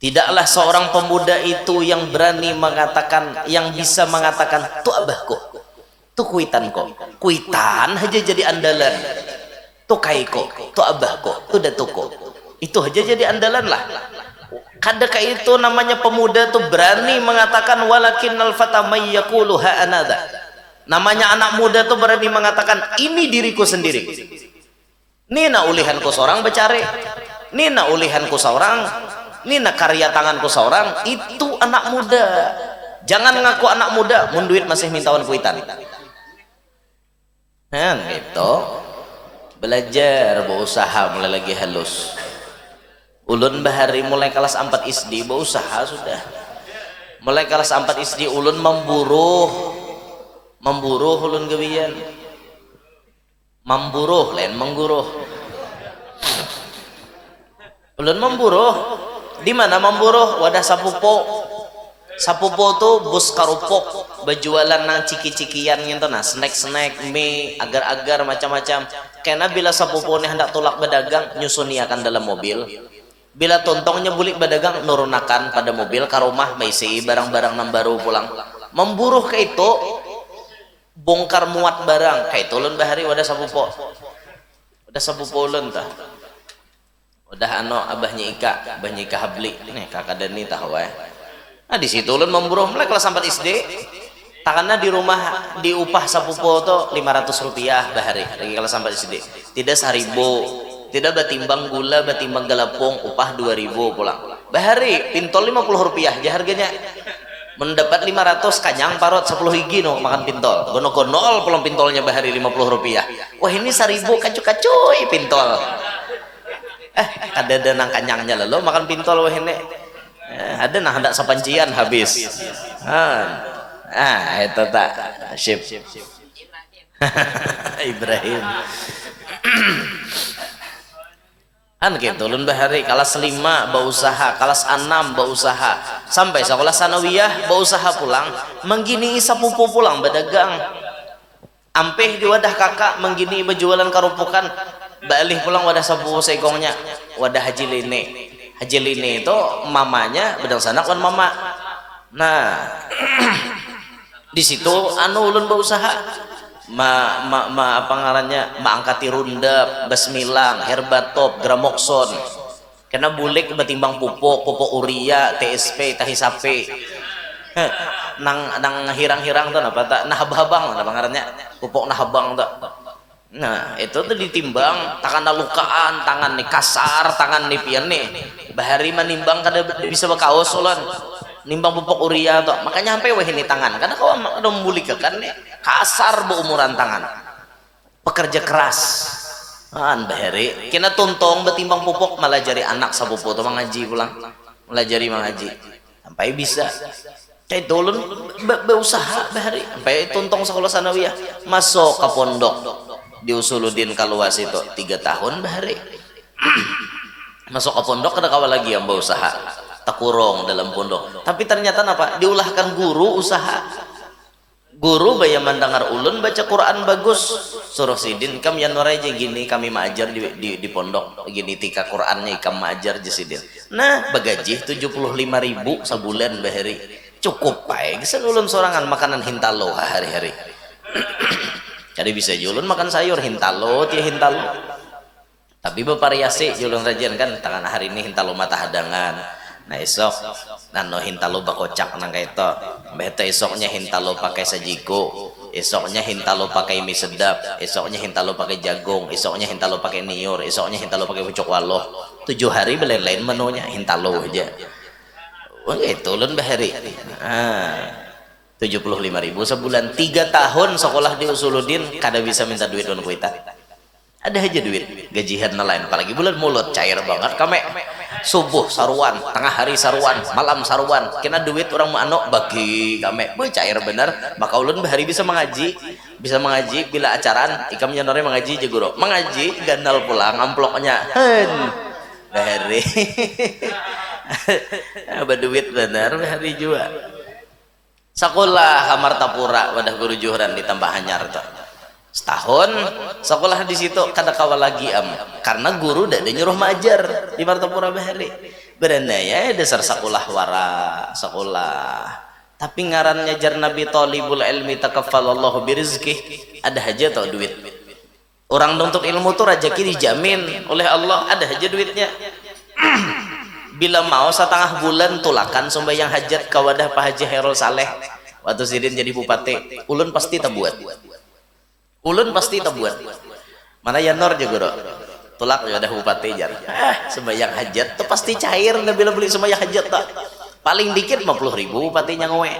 Tidaklah seorang pemuda itu yang berani mengatakan, yang bisa mengatakan, tuh abahku, tuh kuitanku, kuitan aja jadi andalan, tuh kaiko, tuh abahku, tuh datuku, itu aja jadi andalan lah. Kadang itu namanya pemuda tuh berani mengatakan walakinnal fata may yaqulu ha anada. Namanya anak muda tuh berani mengatakan ini diriku sendiri. Nina ulihanku seorang becari, nina ulihanku seorang, nina karya tanganku seorang. Itu anak muda. Jangan ngaku anak muda mun duit masih mintawan kuitan. Gitu. Belajar berusaha mulai lagi halus. Ulun bahari mulai kelas 4 SD berusaha sudah. Mulai kelas 4 SD ulun memburuh ulun gawian. Memburuh lain mengguruh. Ulun memburuh. Di mana memburuh? Wadah sapupo. Sapupo tuh bus karupok, berjualan nang ciki-cikian gitu nah, snack-snack, mie, agar-agar macam-macam. Karena bila sapupo ini hendak tolak berdagang, nyusuni akan dalam mobil. Bila tontongnya bulik berdagang, nurunakan pada mobil ke rumah, maisi barang-barang nang baru pulang. Memburuh ke itu, bongkar muat barang, kayak itu ulun bahari wadah sapupo. Wadah sapupo ulun tah. Wadah abahnya Ika Habli, nih kakak Dani tahu ya. Nah di situ ulun memburuh mulai kelas 4 SD. Tangannya di rumah diupah sapupo tuh 500 rupiah bahari lagi kelas 4 SD. Tidak 1000, tidak batimbang gula, batimbang galapung, upah 2000 pulang. Bahari pintol 50 rupiah aja harganya. Mendapat 500 kanyang parot 10 higi no makan pintol. Gono-gonol pulang pintolnya bahari 50 rupiah. Wah ini 1000 kacu-kacuy pintol. Ada nang kanyangnya lalu makan pintol wah ini. Ada nah hendak sapancian habis. Itu tak sip. Ibrahim. Kan gitu ulun bahari kelas 5 berusaha, kelas 6 berusaha, sampai sekolah sanawiyah berusaha pulang, menggini sapupu pulang berdagang. Ampeh di wadah kakak menggini berjualan karupukan, balik pulang wadah sapupu segongnya, wadah Haji Lene. Haji Lene itu mamanya bedang sana kan mama. Nah, di situ ulun berusaha apa ngarannya angkati rundap, basmilang, herbatop, gramokson. Karena bulik betimbang pupuk uria, TSP, tahisape. Nang hirang-hirang tuh apa tak nahabang apa ngarannya? Pupuk nahabang tuh. Nah, itu tuh ditimbang tangan lukaan, tangan nih kasar, tangan nih pian nih. Bahari menimbang kada bisa bekaos ulun. Nimbang pupuk uria tuh. Makanya sampai weh ini tangan. Karena kau ada membulik kan nih kasar beumuran tangan. Pekerja keras. Bahari kena tuntong betimbang pupuk malah jari anak sapupu tuh mengaji pulang. Malah jari mengaji. Sampai bisa. Kayak ulun berusaha bahari. Sampai tuntong sekolah sanawiyah masuk ke pondok. Di Usuluddin Kaluas itu 3 tahun bahari. Masuk ke pondok kada kawal lagi yang berusaha takurong dalam pondok. Tapi ternyata apa? Diulahkan guru usaha. Guru baya mendengar ulun baca Quran bagus. Suruh sidin kam yan warai gini kami maajar di pondok. Gini tika Qurannya ikam maajar je sidin. Nah, bagaji 75.000 sebulan bahari. Cukup pae. Geus ulun sorangan makanan hintalo hari-hari. Jadi bisa julun makan sayur hintalo tia hintalo. Tapi bervariasi julun rajin kan tangan hari ini hintalo mata hadangan. Nah esok nano hintalo bakocak nang kaito. Beta esoknya hintalo pakai sajiko. Esoknya hintalo pakai mie sedap. Esoknya hintalo pakai jagung. Esoknya hintalo pakai niur. Esoknya hintalo pakai pucuk waloh. 7 hari belain-lain menunya hintalo aja. Wah itu ulun bahari. 75.000 sebulan. 3 tahun sekolah di Usuluddin kada bisa minta duit don kuitan. Ada aja duit gajian lain apalagi bulan mulut cair banget kami subuh saruan, tengah hari saruan, malam saruan. Kena duit orang manok bagi kami cair bener. Maka ulun bahari bisa mengaji bila acaraan ikam nyanore mengaji je guru. Mengaji gandal pulang amplopnya. Bahari. Berduit bener bahari juga. Sekolah kamar tapura wadah guru juhran ditambah hanyar tuh setahun sekolah di situ kada kawal lagi karena guru dah nyuruh majar di Martapura bahari beranaya dasar sekolah wara sekolah tapi ngarannya jar Nabi talibul ilmi takaffalallahu birizqih ada aja tau duit orang nuntut ilmu tuh rezeki dijamin oleh Allah ada aja duitnya bila mau setengah bulan tulakan sembahyang hajat ke wadah Pak Haji Herol Saleh waktu sidin jadi bupati ulun pasti tabuat mana ya Nur juga dok tulak ya ada bupati jar sembahyang hajat tuh pasti cair bila beli sembahyang hajat tak paling dikit 50.000 bupatinya ngowe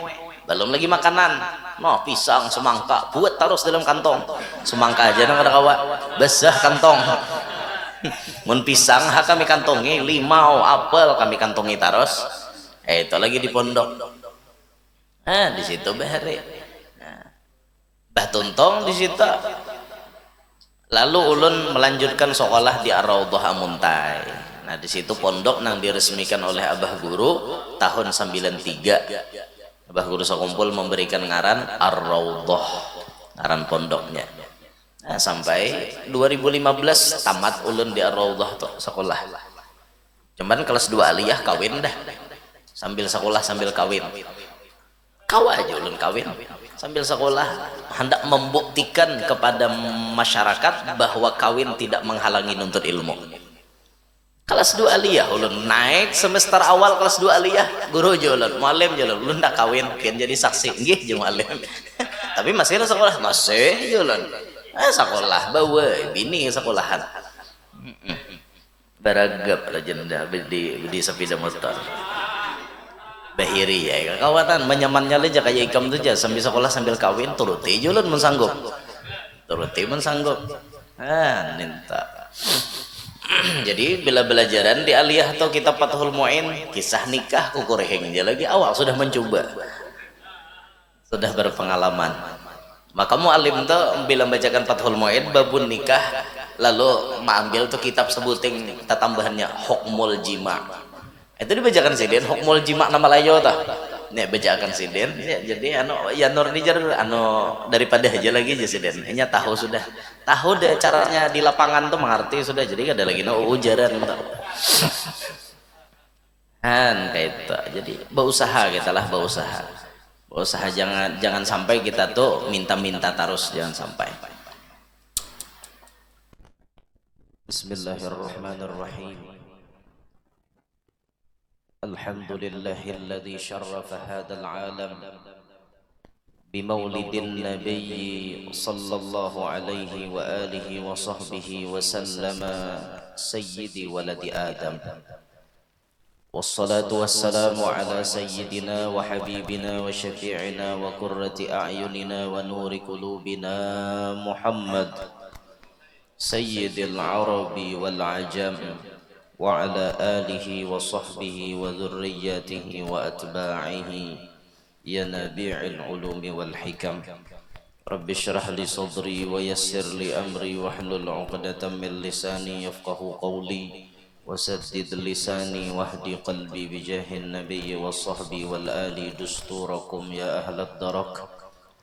belum lagi makanan mau pisang semangka buat taruh dalam kantong semangka aja nang ada kawa basah kantong mun pisang kami kantongi limau apel kami kantongi taros itu lagi di pondok di situ bahari bah tuntong di situ lalu ulun melanjutkan sekolah di Ar-Raudhah Amuntai. Nah di situ pondok nang diresmikan oleh Abah Guru tahun 93. Abah Guru Sakumpul memberikan ngaran Ar-Raudhah, ngaran pondoknya. Nah, sampai 2015 tamat ulun di Ar-Raudhah tuh sekolah. Cuman kelas 2 aliyah kawin dah. Sambil sekolah sambil kawin. Kau aja ulun kawin sambil sekolah hendak membuktikan kepada masyarakat bahwa kawin tidak menghalangi nuntut ilmu. Kelas 2 aliyah ulun naik semester awal kelas 2 aliyah guru ulun mualim ulun ndak kawin kian jadi saksi nggih jeung mualim tapi masih sekolah masih ulun sekolah bawa bini sekolahan baragap legenda di sepeda motor bahiri ya kawan menyamannya aja kayak ikam tuh aja sambil sekolah sambil kawin turuti julun mensanggup ninta jadi bila belajaran di aliyah atau kitab Fathul Mu'in kisah nikah kukureheng dia lagi awal sudah mencoba sudah berpengalaman maka mu'alim tuh bila membacakan Fathul Mu'in babun nikah lalu mengambil tuh kitab sebuting tambahannya hukmul jima' itu dibacakan sinden hukmul jima' nama layo tah nih bacakan sinden ya, jadi ya Nur nijar daripada aja lagi aja sinden hanya tahu deh caranya di lapangan tuh mengerti sudah jadi ada lagi ujaran kayak itu jadi berusaha kita lah berusaha jangan sampai kita tuh minta terus jangan sampai. Bismillahirrahmanirrahim. الحمد لله الذي شرف هذا العالم بمولد النبي صلى الله عليه وآله وصحبه وسلم سيد ولد آدم والصلاة والسلام على سيدنا وحبيبنا وشفيعنا وقرة أعيننا ونور قلوبنا محمد سيد العرب والعجم وعلى آله وصحبه وذرياته وأتباعه ينابيع العلوم والحكم رب اشرح لي صدري ويسر لي أمري واحلل عقدة من لساني يفقه قولي وسدد لساني واهدي قلبي بجاه النبي والصحب والآل دستوركم يا أهل الدرك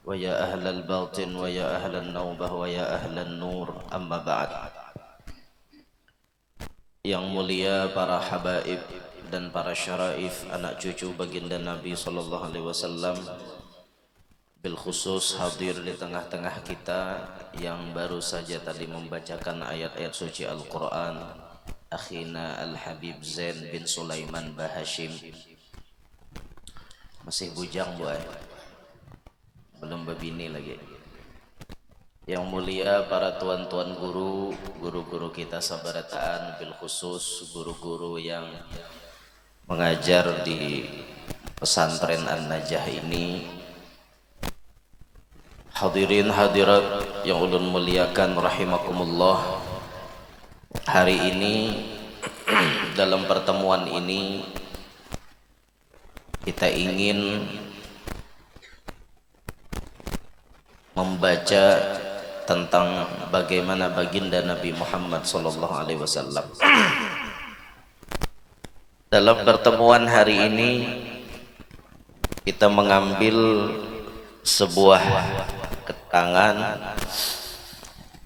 ويا أهل الباطن ويا أهل النوبة ويا أهل النور أما بعد. Yang mulia para habaib dan para syaraif anak cucu baginda Nabi sallallahu alaihi wasallam bil khusus hadir di tengah-tengah kita yang baru saja tadi membacakan ayat-ayat suci Al-Qur'an akhina Al-Habib Zain bin Sulaiman Bahashim masih bujang boy belum berbini lagi. Yang mulia para tuan-tuan guru-guru kita sabarataan bil khusus guru-guru yang mengajar di pesantren An-Najah ini, hadirin hadirat yang ulun muliakan rahimakumullah. Hari ini dalam pertemuan ini kita ingin membaca tentang bagaimana baginda Nabi Muhammad sallallahu alaihi wasallam. Dalam pertemuan hari ini kita mengambil sebuah keterangan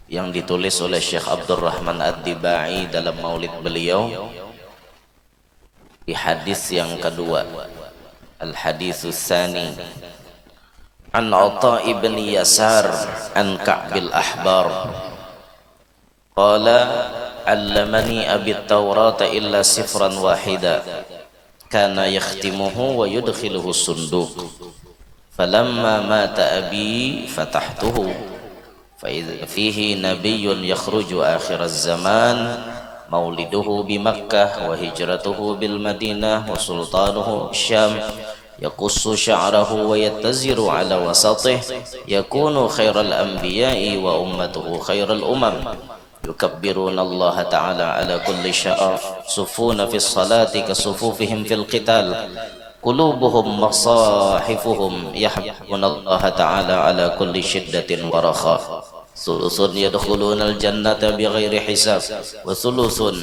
yang ditulis oleh Syekh Abdurrahman Ad-Dibai dalam maulid beliau di hadis yang kedua. Al-haditsus tsani an Atha ibn Yasar an Ka'bil Ahbar qala allamani abi at-taurata illa sifran wahida kana yakhtimuhu wa yudkhiluhu sunduq falamma mata abi fatahtuhu fa fihi nabiyyun yakhruju akhir az-zaman mauliduhu bi Makkah wa hijratuhu bil Madinah wa sultanuhu Syam yaqussu sya'rahu wa yattaziru ala wasatih yakunu khairal anbiya'i wa ummatuhu khairal umam yukabbiruna Allah ta'ala ala kulli sya'r sufuna fi salati kasufufihim fil qital qulubuhum masahifuhum yahbuna Allah ta'ala ala kulli syiddatin wa rakha sulusun yadkhuluna al-jannata bighairi hisab wa sulusun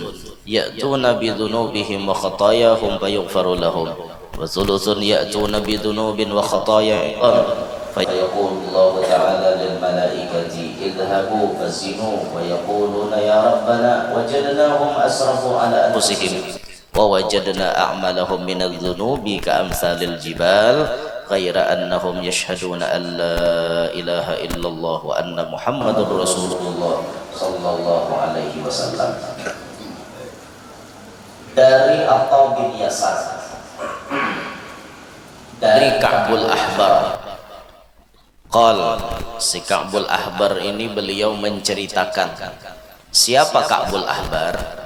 ya'tuna bidhunubihim wa khatayahum fayaghfaru lahum wa sulusun ya'tuna bidhunubin wa khatayahum fayaqulu Allah ta'ala lil malaikati idhabu fazinu wa yaquluna ya rabbana wajadnahum asrafu ala anfusihim wa wajadna a'malahum min adh-dhunubi ka'amsalil jibal ghaira annahum yashhaduna an la ilaha illallah wa anna muhammadur rasulullah sallallahu alaihi wasallam. Dari Atha bin Yasar, dari Ka'bul Ahbar. Qal, si Ka'bul Ahbar ini beliau menceritakan. Siapa Ka'bul Ahbar?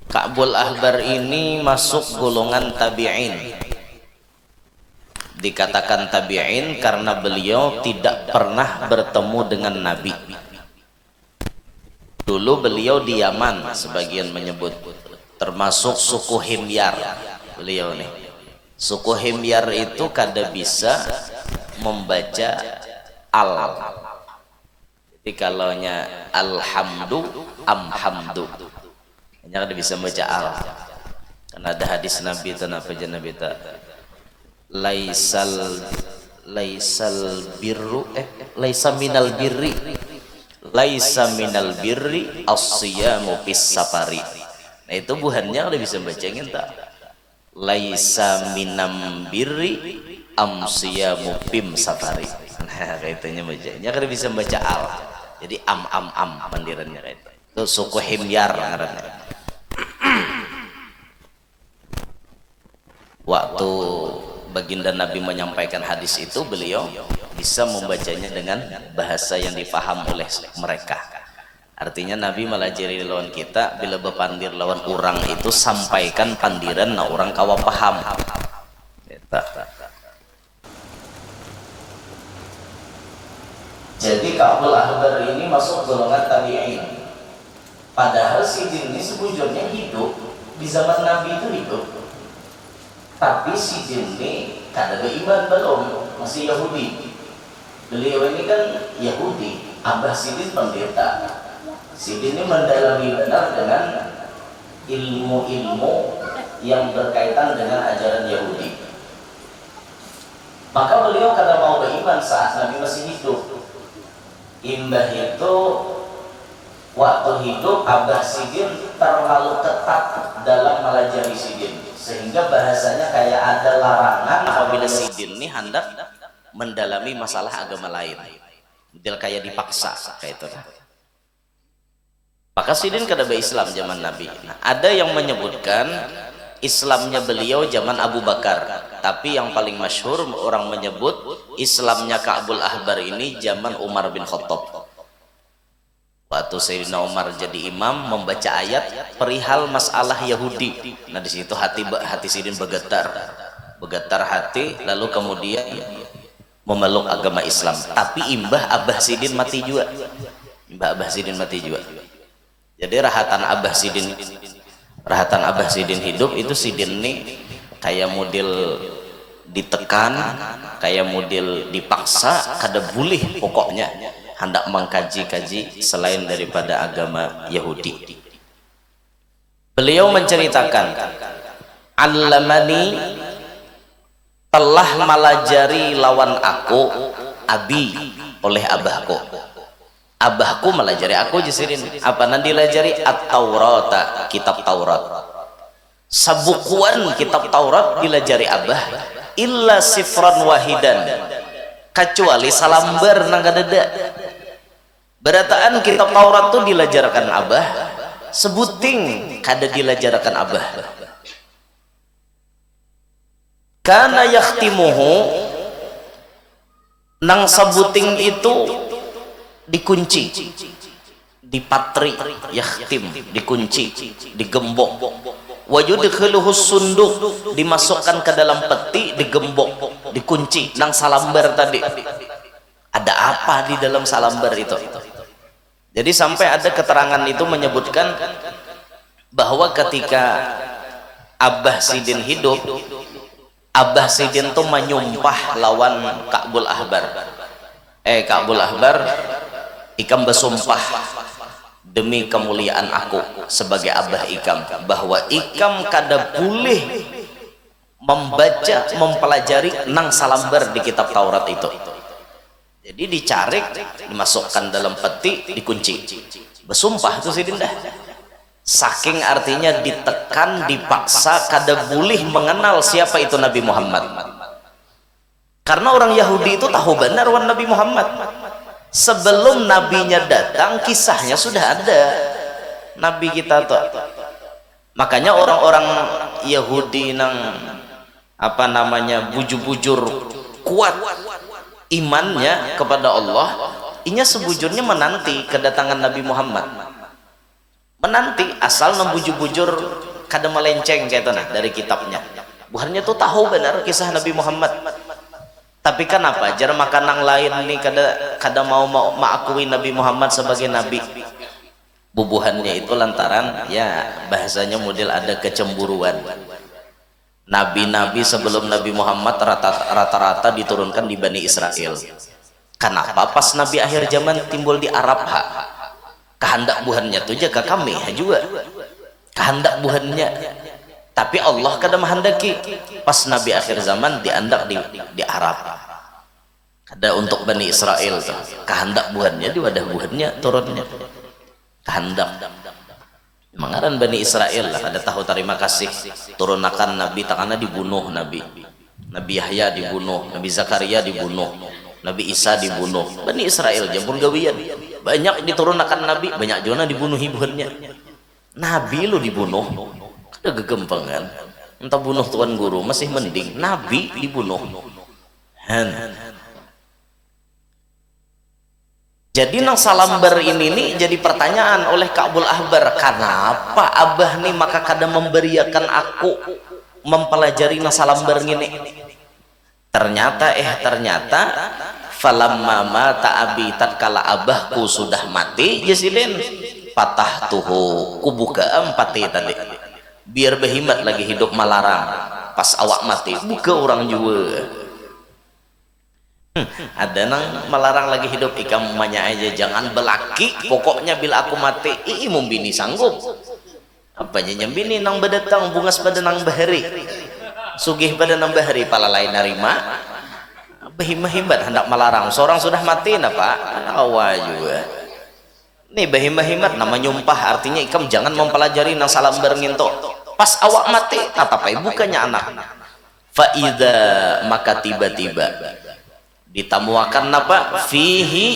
Ka'bul Ahbar ini masuk golongan tabi'in. Dikatakan tabi'in karena beliau tidak pernah bertemu dengan Nabi. Dulu beliau di Yaman, sebagian menyebut, termasuk suku Himyar. Beliau nih, suku Himyar itu kada bisa membaca al. Jadi kalaunya alhamdu, amhamdu, hanya kada bisa membaca al. Karena ada hadis Nabi itu apa aja Nabi ta laisal birru laisa minal birri as-siyamu fis safari. Nah itu buhannya udah bisa baca tak laisa minam birri siyamu pim safari. Nah kaitannya bacanya kan bisa baca al. Jadi am pandirannya kayak itu suku Himyar ngarannya. Waktu baginda Nabi menyampaikan hadis itu, beliau bisa membacanya dengan bahasa yang dipaham oleh mereka. Artinya Nabi melajari lawan kita, bila berpandir lawan orang itu sampaikan pandiran na orang kawa paham. Jadi Ka'bul Ahbar ini masuk golongan tabi'in. Padahal Sidin ini sebujurnya hidup di zaman Nabi itu hidup. Tapi Sidin ini kada beriman belum, masih Yahudi. Beliau ini kan Yahudi, Abah Sidin pendeta. Sidin ini mendalami benar dengan ilmu-ilmu yang berkaitan dengan ajaran Yahudi. Maka beliau kada mau beriman saat Nabi masih hidup. Imbah itu waktu hidup Abah Sidin terlalu ketat dalam melajari Sidin, sehingga bahasanya kayak ada larangan apabila Sidin ini hendak mendalami masalah agama lain, model kayak dipaksa kayak itu. Maka Sidin kada berislam zaman Nabi. Nah, ada yang menyebutkan Islamnya beliau zaman Abu Bakar, tapi yang paling masyhur orang menyebut Islamnya Ka'bul Ahbar ini zaman Umar bin Khattab. Waktu Sayyidina Umar jadi imam membaca ayat perihal masalah Yahudi. Nah di situ hati Sidin bergetar hati, lalu kemudian memeluk agama Islam. Tapi imbah Abah Sidin mati juga. Jadi rahatan Abah Sidin hidup itu Sidin ini kayak model ditekan, kayak model dipaksa, kada boleh pokoknya hendak mengkaji-kaji selain daripada agama Yahudi. Beliau menceritakan, "Allamani, telah melajari lawan aku abi oleh abahku. Abahku melajari aku jisirin apa nanti dilajari at-Taurata, kitab Taurat. sabukuan kitab Taurat dilajari abah illa sifran wahidan, kecuali salambar nang kadeda. Berataan kitab Taurat tuh dilajarkan abah sebuting kada dilajarkan abah. Kana yakhtimuhu, nang sabuting itu dikunci, dipatri, yakhtim, dikunci, digembok. Wa yudkhiluhu sunduk, dimasukkan ke dalam peti, digembok, dikunci nang salambar tadi. Ada apa di dalam salambar itu? Jadi sampai ada keterangan itu menyebutkan bahwa ketika Abah Sidin hidup, Abah Sidin tuh menyumpah lawan Ka'bul Ahbar. Ka'bul Ahbar, ikam bersumpah demi kemuliaan aku sebagai abah ikam, bahwa ikam kada boleh membaca, mempelajari nang salambar di kitab Taurat itu. Jadi dicarik, dimasukkan dalam peti, dikunci. Bersumpah tuh Sidin dah. Saking artinya ditekan, dipaksa, kada boleh mengenal siapa itu Nabi Muhammad. Karena orang Yahudi itu tahu benar wan Nabi Muhammad. Sebelum nabinya datang, kisahnya sudah ada nabi kita tuh. Makanya orang-orang Yahudi nang apa namanya bujur-bujur kuat imannya kepada Allah, inya sebujurnya menanti kedatangan Nabi Muhammad. Menanti asal nembujur-bujur kada melenceng kayak itu nah dari kitabnya. Buharnya tuh tahu benar kisah Nabi Muhammad. Tapi kenapa jar makanan lain nih kada mau mengakui Nabi Muhammad sebagai nabi? Bubuhannya itu lantaran ya bahasanya model ada kecemburuan. Nabi-nabi sebelum Nabi Muhammad rata-rata diturunkan di Bani Israel. Kenapa pas Nabi akhir zaman timbul di Arab kehendak buhannya tuh jaga kami juga kehendak buhannya, tapi Allah kada menghendaki pas Nabi akhir zaman diandak di Arab. Kada untuk Bani Israel tuh kehendak buhannya di wadah buhannya turunnya kehendak. Mengaran Bani Israel lah kada tahu terima kasih turunakan Nabi takana dibunuh, Nabi Yahya dibunuh, Nabi Zakaria dibunuh, Nabi Isa dibunuh. Bani Israel jampun gawian banyak diturunkan Nabi, banyak juga dibunuh ibunya. Nabi lu dibunuh kada gegempengan, entah bunuh tuan guru masih mending Nabi dibunuh. Jadi nang salambar ini nih jadi pertanyaan oleh Ka'bul Ahbar, kenapa abah nih maka kada memberiakan aku mempelajari nang salambar ini? Ternyata falamma mata abi tatkala abahku sudah mati jasilin patah tuhu kubuka empati tadi biar behimat lagi hidup malarang pas awak mati buka orang juga. Ada nang melarang lagi hidup ikam mamanya aja jangan belaki, pokoknya bila aku mati imum bini sanggup apanya nyambini nang bedatang bungas pada nang bahari sugih pada nang bahari pala lain narima bahimah-himbat hendak melarang seorang sudah mati napa awal juga nih bahimah-himbat nama nyumpah artinya ikam jangan mempelajari nang salam berenginto pas awak mati tatapai bukannya anak faida maka tiba-tiba ditamuakan napa fihi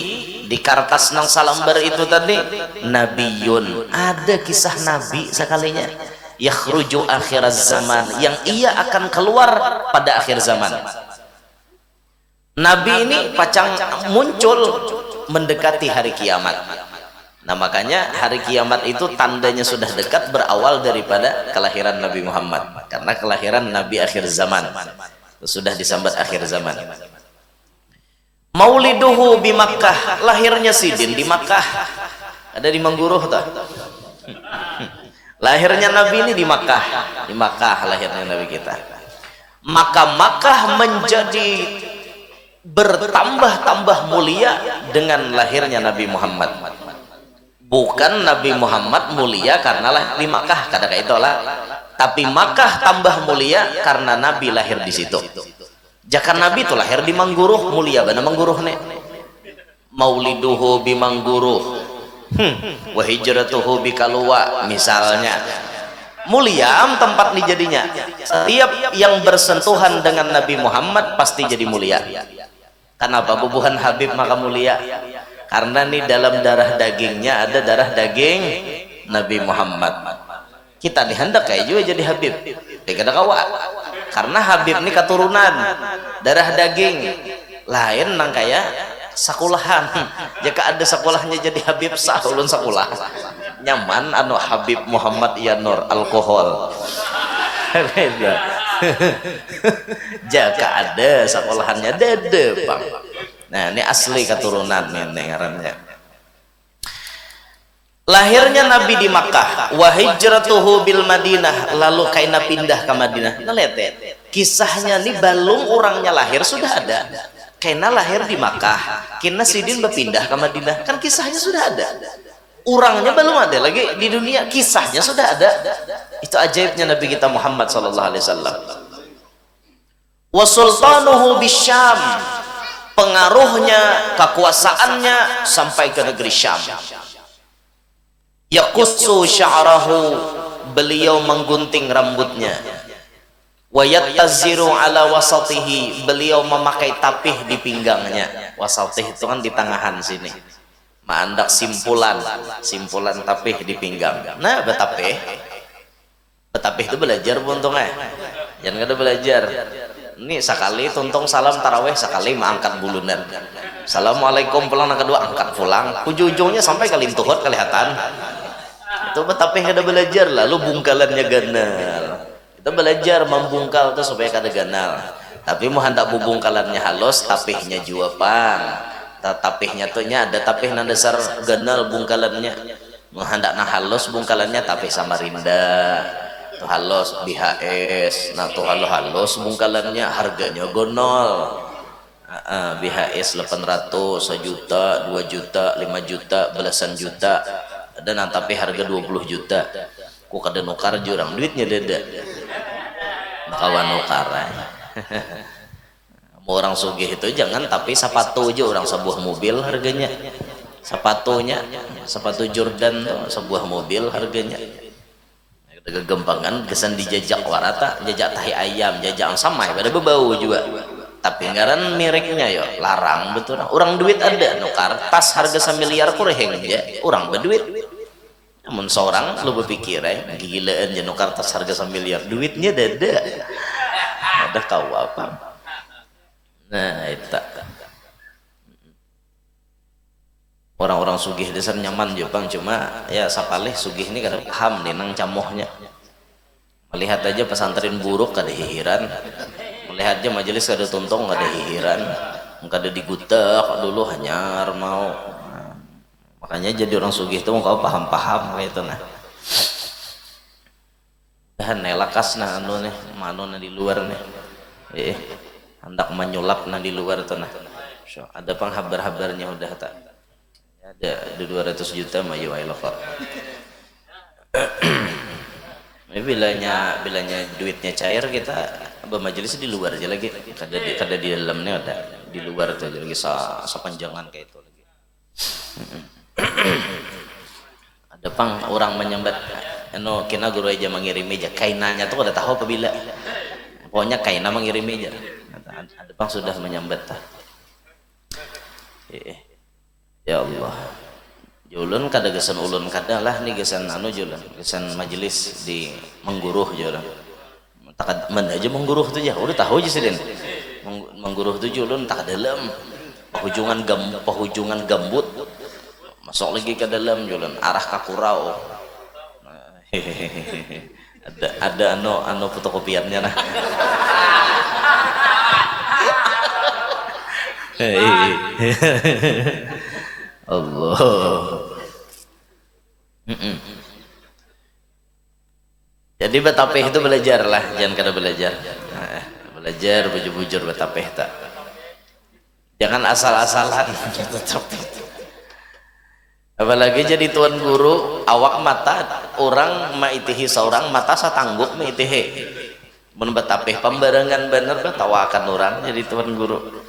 di kertas nang salambar itu tadi nabiyun ada kisah nabi sekalinya yakhruju akhir zaman yang ia akan keluar pada akhir zaman. Nabi ini pacang muncul mendekati hari kiamat. Nah makanya hari kiamat itu tandanya sudah dekat berawal daripada kelahiran Nabi Muhammad, karena kelahiran Nabi akhir zaman sudah disambat akhir zaman. Mauliduhu di Makkah, lahirnya Sidin di Makkah, ada di Mangguruh tuh. Lahirnya Nabi ini di Makkah lahirnya Nabi kita. Maka Makkah menjadi bertambah-tambah mulia dengan lahirnya Nabi Muhammad. Bukan Nabi Muhammad mulia karena lahir di Makkah, kada kayak itulah. Tapi Makkah tambah mulia karena Nabi lahir di situ. Jakan Nabi itu lahir di Mangguruh, mulia bana Mangguruh nih. Mauliduhu bi Mangguruh. Wa hijratuhu bi Kalua misalnya. mulia tempat nih jadinya. Setiap yang bersentuhan dengan Nabi Muhammad pasti jadi mulia. Kenapa bubuhan Habib maka mulia? Karena nih dalam darah dagingnya ada darah daging Nabi Muhammad. Kita nih hendak kayak juga jadi Habib. Dikada kawa. Karena Habib ini keturunan darah daging. Lain nang kayak sekolahan. Jika ada sekolahnya jadi Habib sah ulun sekolah. Nyaman anu Habib Muhammad Yanur alkohol. Jika ada sekolahannya dede bang. Nah ini asli keturunan nih ngarannya. Lahirnya Nabi di Makkah, wa hijratuhu bil Madinah, lalu kaina pindah ke Madinah. Nah lihat ya, kisahnya nih belum orangnya lahir sudah ada. Kaina lahir di Makkah, kina sidin berpindah ke Madinah, kan kisahnya sudah ada. Orangnya belum ada lagi di dunia, kisahnya sudah ada. Itu ajaibnya Nabi kita Muhammad sallallahu alaihi wasallam. Wa sultanuhu bisyam, pengaruhnya, kekuasaannya sampai ke negeri Syam. Yaqussu sya'rahu, beliau menggunting rambutnya. Wa yattaziru ala wasatihi, beliau memakai tapih di pinggangnya. Wasatih itu kan di tangahan sini. Mandak simpulan tapih di pinggang. Nah, betapih itu belajar buntungnya. Jangan kada belajar. Ini sekali tuntung salam taraweh, sekali mengangkat bulunan. Assalamualaikum pulang yang kedua angkat pulang. Ujung-ujungnya sampai kalintuhot kelihatan. Itu betapih kada belajar, lalu bungkalannya ganal. Kita belajar membungkal itu supaya kada ganal. Tapi mau hendak bungkalannya halus, tapihnya juga pang. Tapihnya tuh nya ada tapih nang dasar ganal bungkalannya. Mau hendak nah halus bungkalannya tapih Samarinda. Tuh halus BHS. Nah tuh halus bungkalannya harganya gonol. BHS 800, 1 juta, 2 juta, 5 juta, belasan juta. Dan tapi harga 20 juta. Ku kada nukar jurang duitnya dada. Kawan nukar. Mau orang sugih itu jangan tapi sepatu aja orang sebuah mobil harganya. Sepatu Jordan tuh sebuah mobil harganya. Kegempangan kesan dijajak warata, jajak tahi ayam, jajak samai pada bebau juga. Tapi ngaran mireknya ya larang betul. Orang duit ada nukar tas harga 1 miliar kurang ya. Orang berduit. Namun seorang lu berpikir gilaan ya nukar tas harga 1 miliar duitnya dada. Ada kau apa? Nah itu orang-orang sugih dasar nyaman Jepang cuma ya sapalih sugih ini kadang paham nih nang camohnya. Melihat aja pesantren buruk kada hihiran, melihat aja majelis kada tuntung kada hihiran, kada digutek dulu hanyar mau. Nah, makanya jadi orang sugih itu kau paham-paham kayak itu nah. Dan nelakas nah anu nih mano di luar nih. Hendak menyulap nah di luar tuh nah. So, ada penghabar-habarnya udah tak. Ada 200 juta mayu ailafar. bilanya duitnya cair kita bermajelis di luar aja lagi. Kada di dalamnya ada di luar tuh lagi sepanjangan kayak itu lagi. Ada pang orang menyambat eno kena guru aja mengirim aja kainannya tuh kada tahu apabila. Pokoknya kaina mengirim aja. Ada bang sudah menyambat ya Allah julun kada gesan ulun kada lah nih gesan anu julun gesan majelis di mengguruh julun tak mana aja mengguruh tuh ya udah tahu aja sih mengguruh tuh julun tak dalam pahujungan gambut masuk lagi ke dalam julun arah ke kurau ada anu fotokopiannya nah. Allah. Jadi betapih itu belajar lah, jangan kada belajar. Belajar bujur-bujur betapih tak. Jangan asal-asalan betapih. Apalagi jadi tuan guru, awak mata orang maitihi seorang mata satangguk maitihi. Mun betapih pembarengan bener betawakan orang jadi tuan guru.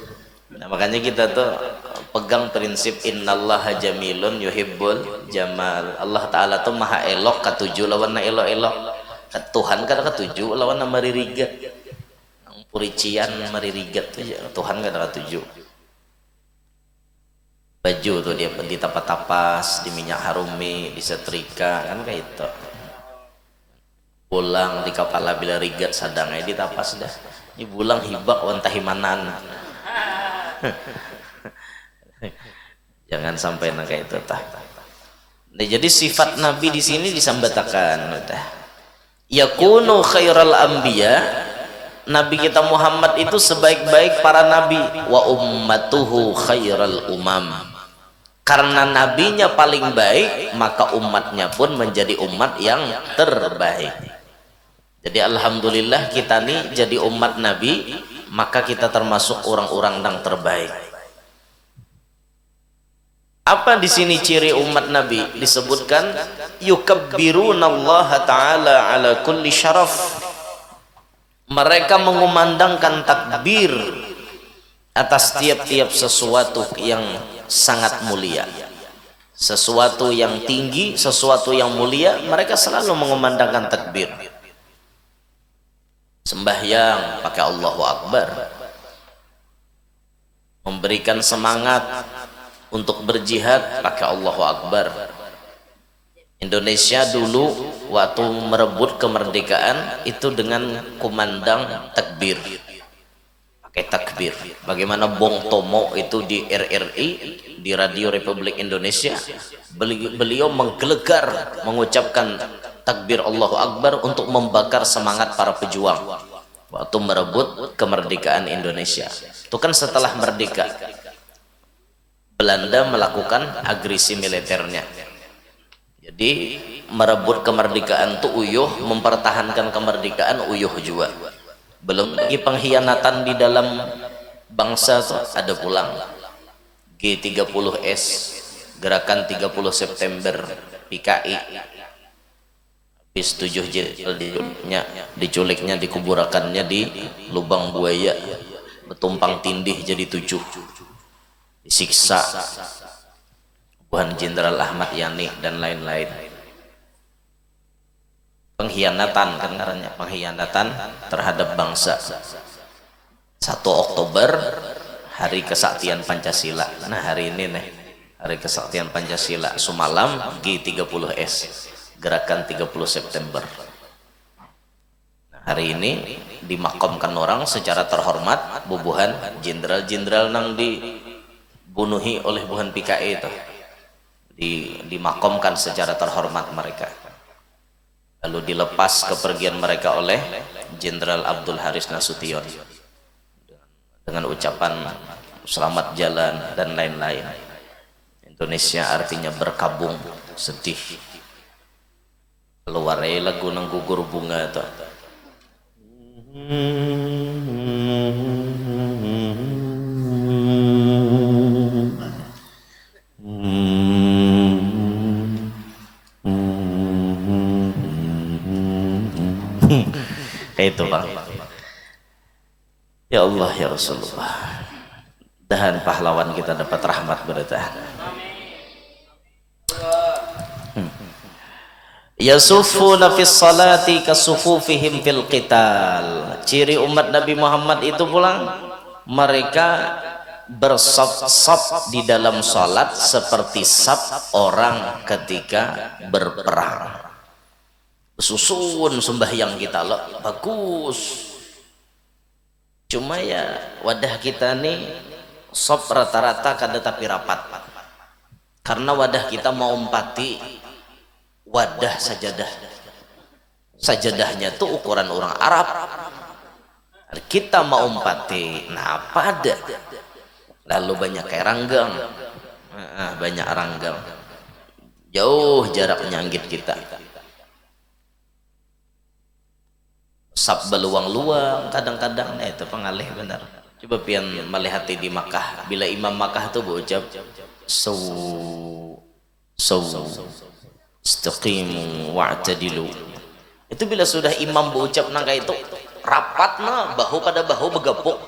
Nah, makanya kita tuh pegang prinsip innallaha jamilun yuhibbul jamal. Allah Ta'ala tuh maha elok, ketujuh lawan elok-elok. Tuhan kan ketujuh lawan nama ririga purician maririgat tuh ya. Tuhan kan ketujuh baju tuh dia ditapas-tapas di minyak harumi disetrika kan kayak itu pulang di kepala bila rigat sadangnya ditapas dah ini bulang hibak wantahimanan jangan sampai kayak itu tah. Nah, jadi sifat Nabi di sini disambatakan yakunu khairal anbiya, Nabi kita Muhammad itu sebaik-baik para nabi, wa ummatuhu khairal umam, karena nabinya paling baik maka umatnya pun menjadi umat yang terbaik. Jadi alhamdulillah kita nih jadi umat Nabi, maka kita termasuk orang-orang yang terbaik. Apa di sini ciri umat Nabi? Disebutkan yukabbirunallaha ta'ala ala kulli syaraf. Mereka mengumandangkan takbir atas tiap-tiap sesuatu yang sangat mulia. Sesuatu yang tinggi, sesuatu yang mulia, mereka selalu mengumandangkan takbir. Sembahyang pakai Allahu Akbar. Memberikan semangat untuk berjihad pakai Allahu Akbar. Indonesia dulu waktu merebut kemerdekaan itu dengan kumandang takbir, pakai takbir. Bagaimana Bung Tomo itu di RRI, di Radio Republik Indonesia, beliau menggelegar mengucapkan takbir Allahu Akbar untuk membakar semangat para pejuang waktu merebut kemerdekaan Indonesia. Itu kan setelah merdeka Belanda melakukan agresi militernya. Jadi merebut kemerdekaan tuh uyuh, mempertahankan kemerdekaan uyuh juga. Belum lagi pengkhianatan di dalam bangsa tuh ada pulang. G30S, gerakan 30 September PKI. Habis 7 diculiknya, dikuburakannya di lubang buaya, bertumpang tindih jadi 7. Disiksa Tuhan Jenderal Ahmad Yani dan lain-lain. Pengkhianatan kan karena pengkhianatan terhadap bangsa. 1 Oktober hari kesaktian Pancasila. Nah hari ini nih hari kesaktian Pancasila, semalam G30S, gerakan 30 September. Nah, hari ini dimakamkan orang secara terhormat bubuhan jenderal-jenderal nang dibunuhi oleh buhan PKI itu. Dimakamkan secara terhormat mereka, lalu dilepas kepergian mereka oleh Jenderal Abdul Haris Nasution dengan ucapan selamat jalan dan lain-lain. Indonesia artinya berkabung, sedih. Keluar lagu nang gugur bunga itu. Itu Bang. Ya Allah ya Rasulullah, dan pahlawan kita dapat rahmat bertahan. Yasuffuna fis salati kasufufihim fil qital. Ciri umat Nabi Muhammad itu pulang, mereka bersaf-saf di dalam salat seperti saf orang ketika berperang. Susun sembahyang kita loh bagus, cuma ya wadah kita nih sop rata-rata kada tapi rapat, karena wadah kita mau empati wadah sajadahnya tuh ukuran orang Arab, kita mau empati nah pada lalu banyak kayak ranggang, banyak ranggang, jauh jarak nyanggit kita. Sab beluang-luang kadang-kadang, itu pengalih benar. Coba pian melihati di Makkah, bila imam Makkah tuh berucap istaqimu wa'tadilu, itu bila sudah imam berucap nangka itu rapat nah bahu pada bahu begepuk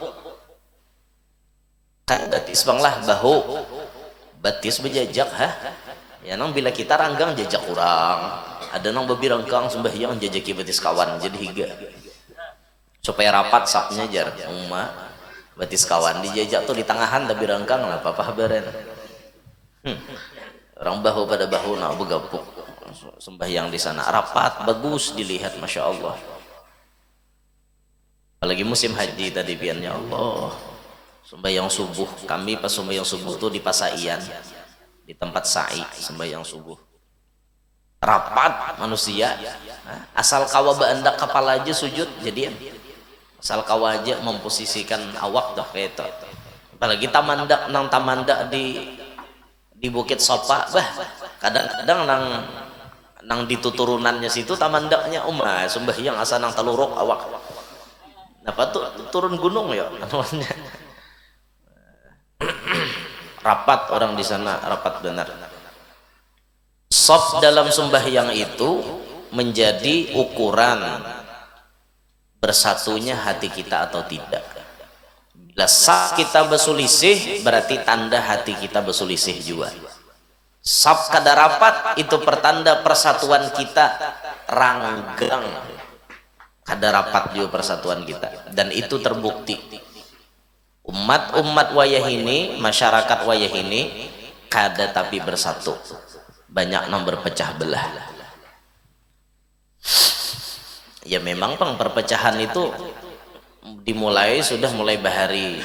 kan batis banglah bahu batis bejajak Ya nang bila kita ranggang jajak kurang, ada nang babi ranggang sembahyang jajaki batis kawan jadi higa supaya rapat sapnya jar umma batis kawan dijajak tuh di tangahan tapi ranggang lah apa habaren. Orang bahu pada bahu nak bergabung sembahyang di sana rapat bagus dilihat, masya Allah. Apalagi musim haji tadi piannya Allah sembahyang subuh, kami pas sembahyang subuh tuh di Pasaian di tempat sa'i sembahyang subuh rapat manusia, asal kawa beandak kepala aja sujud jadian, asal kawa aja memposisikan awak dah kayak itu. Apalagi tamandak nang tamandak di Bukit Sopa, bah kadang-kadang nang dituturunannya situ tamandaknya sembahyang asal nang teluruk awak apa tuh turun gunung ya namanya. Rapat orang di sana, rapat benar. Shaf dalam sembahyang itu menjadi ukuran bersatunya hati kita atau tidak. Bila shaf kita berselisih berarti tanda hati kita berselisih juga. Shaf kada rapat itu pertanda persatuan kita ranggang, kada rapat juga persatuan kita, dan itu terbukti. Umat wayah ini, masyarakat wayah ini kada tapi bersatu, banyak yang berpecah belah. Ya memang perpecahan itu sudah mulai bahari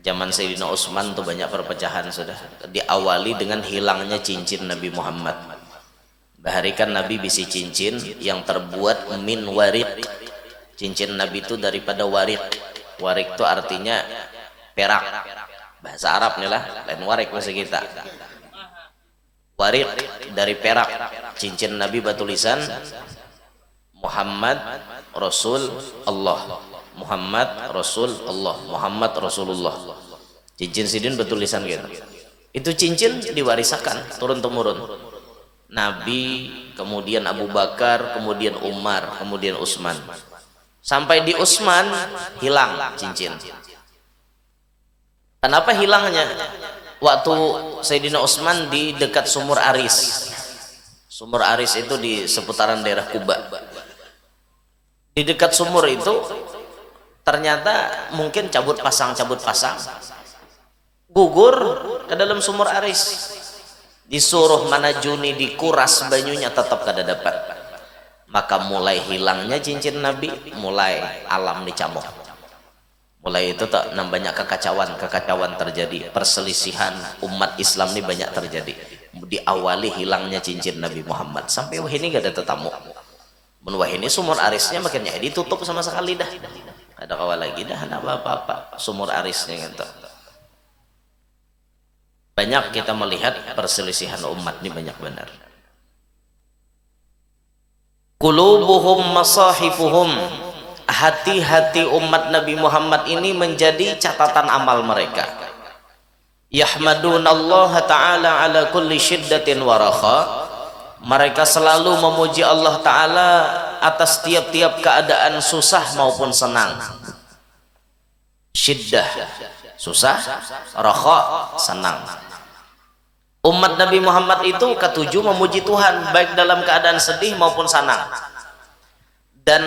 zaman Sayyidina Utsman tuh banyak perpecahan sudah diawali dengan hilangnya cincin Nabi Muhammad. Baharikan Nabi bisi cincin yang terbuat min warik. Cincin Nabi itu daripada warik. Warik itu artinya perak, bahasa Arab nih lah, lain warik bahasa kita. Warik dari perak, cincin Nabi bertulisan Muhammad Rasul Allah, Muhammad Rasul Allah, Muhammad Rasulullah. Cincin sidin bertulisan gitu. Itu cincin diwarisakan turun temurun. Nabi, kemudian Abu Bakar, kemudian Umar, kemudian Utsman. Sampai di Utsman hilang cincin. Kenapa hilangnya? Waktu Sayyidina Utsman di dekat Sumur Aris. Sumur Aris itu di seputaran daerah Kuba. Di dekat sumur itu ternyata mungkin cabut pasang gugur ke dalam Sumur Aris. Disuruh manajuni dikuras banyunya tetap kada dapat. Maka mulai hilangnya cincin Nabi, mulai alam dicamuk. Mulai itu tak banyak kekacauan terjadi, perselisihan umat Islam ini banyak terjadi. Diawali hilangnya cincin Nabi Muhammad sampai wah ini gak ada tetamu. Wah ini Sumur Arisnya makanya ditutup sama sekali dah. Ada kawal lagi dah, ada apa-apa Sumur Arisnya gitu. Banyak kita melihat perselisihan umat ini banyak benar. Qulubuhum masahifuhum, hati-hati umat Nabi Muhammad ini menjadi catatan amal mereka. Yahmadunallaha ta'ala ala kulli syiddatin wa rakha. Mereka selalu memuji Allah Ta'ala atas tiap-tiap keadaan susah maupun senang. Syiddah susah, rakha senang. Umat Nabi Muhammad itu ketujuh memuji Tuhan baik dalam keadaan sedih maupun senang. Dan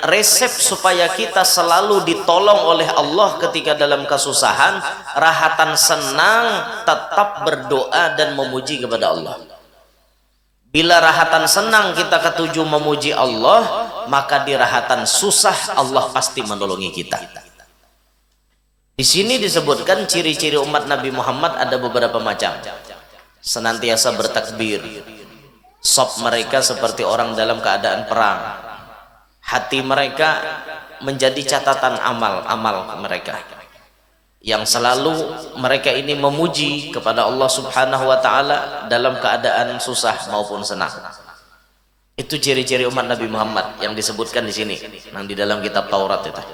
resep supaya kita selalu ditolong oleh Allah ketika dalam kesusahan, rahatan senang, tetap berdoa dan memuji kepada Allah. Bila rahatan senang kita ketujuh memuji Allah, maka di rahatan susah Allah pasti menolongi kita. Di sini disebutkan ciri-ciri umat Nabi Muhammad ada beberapa macam. Senantiasa bertakbir, shaf mereka seperti orang dalam keadaan perang. Hati mereka menjadi catatan amal mereka, yang selalu mereka ini memuji kepada Allah Subhanahu wa Ta'ala dalam keadaan susah maupun senang. Itu ciri-ciri umat Nabi Muhammad yang disebutkan di sini, yang di dalam kitab Taurat itu.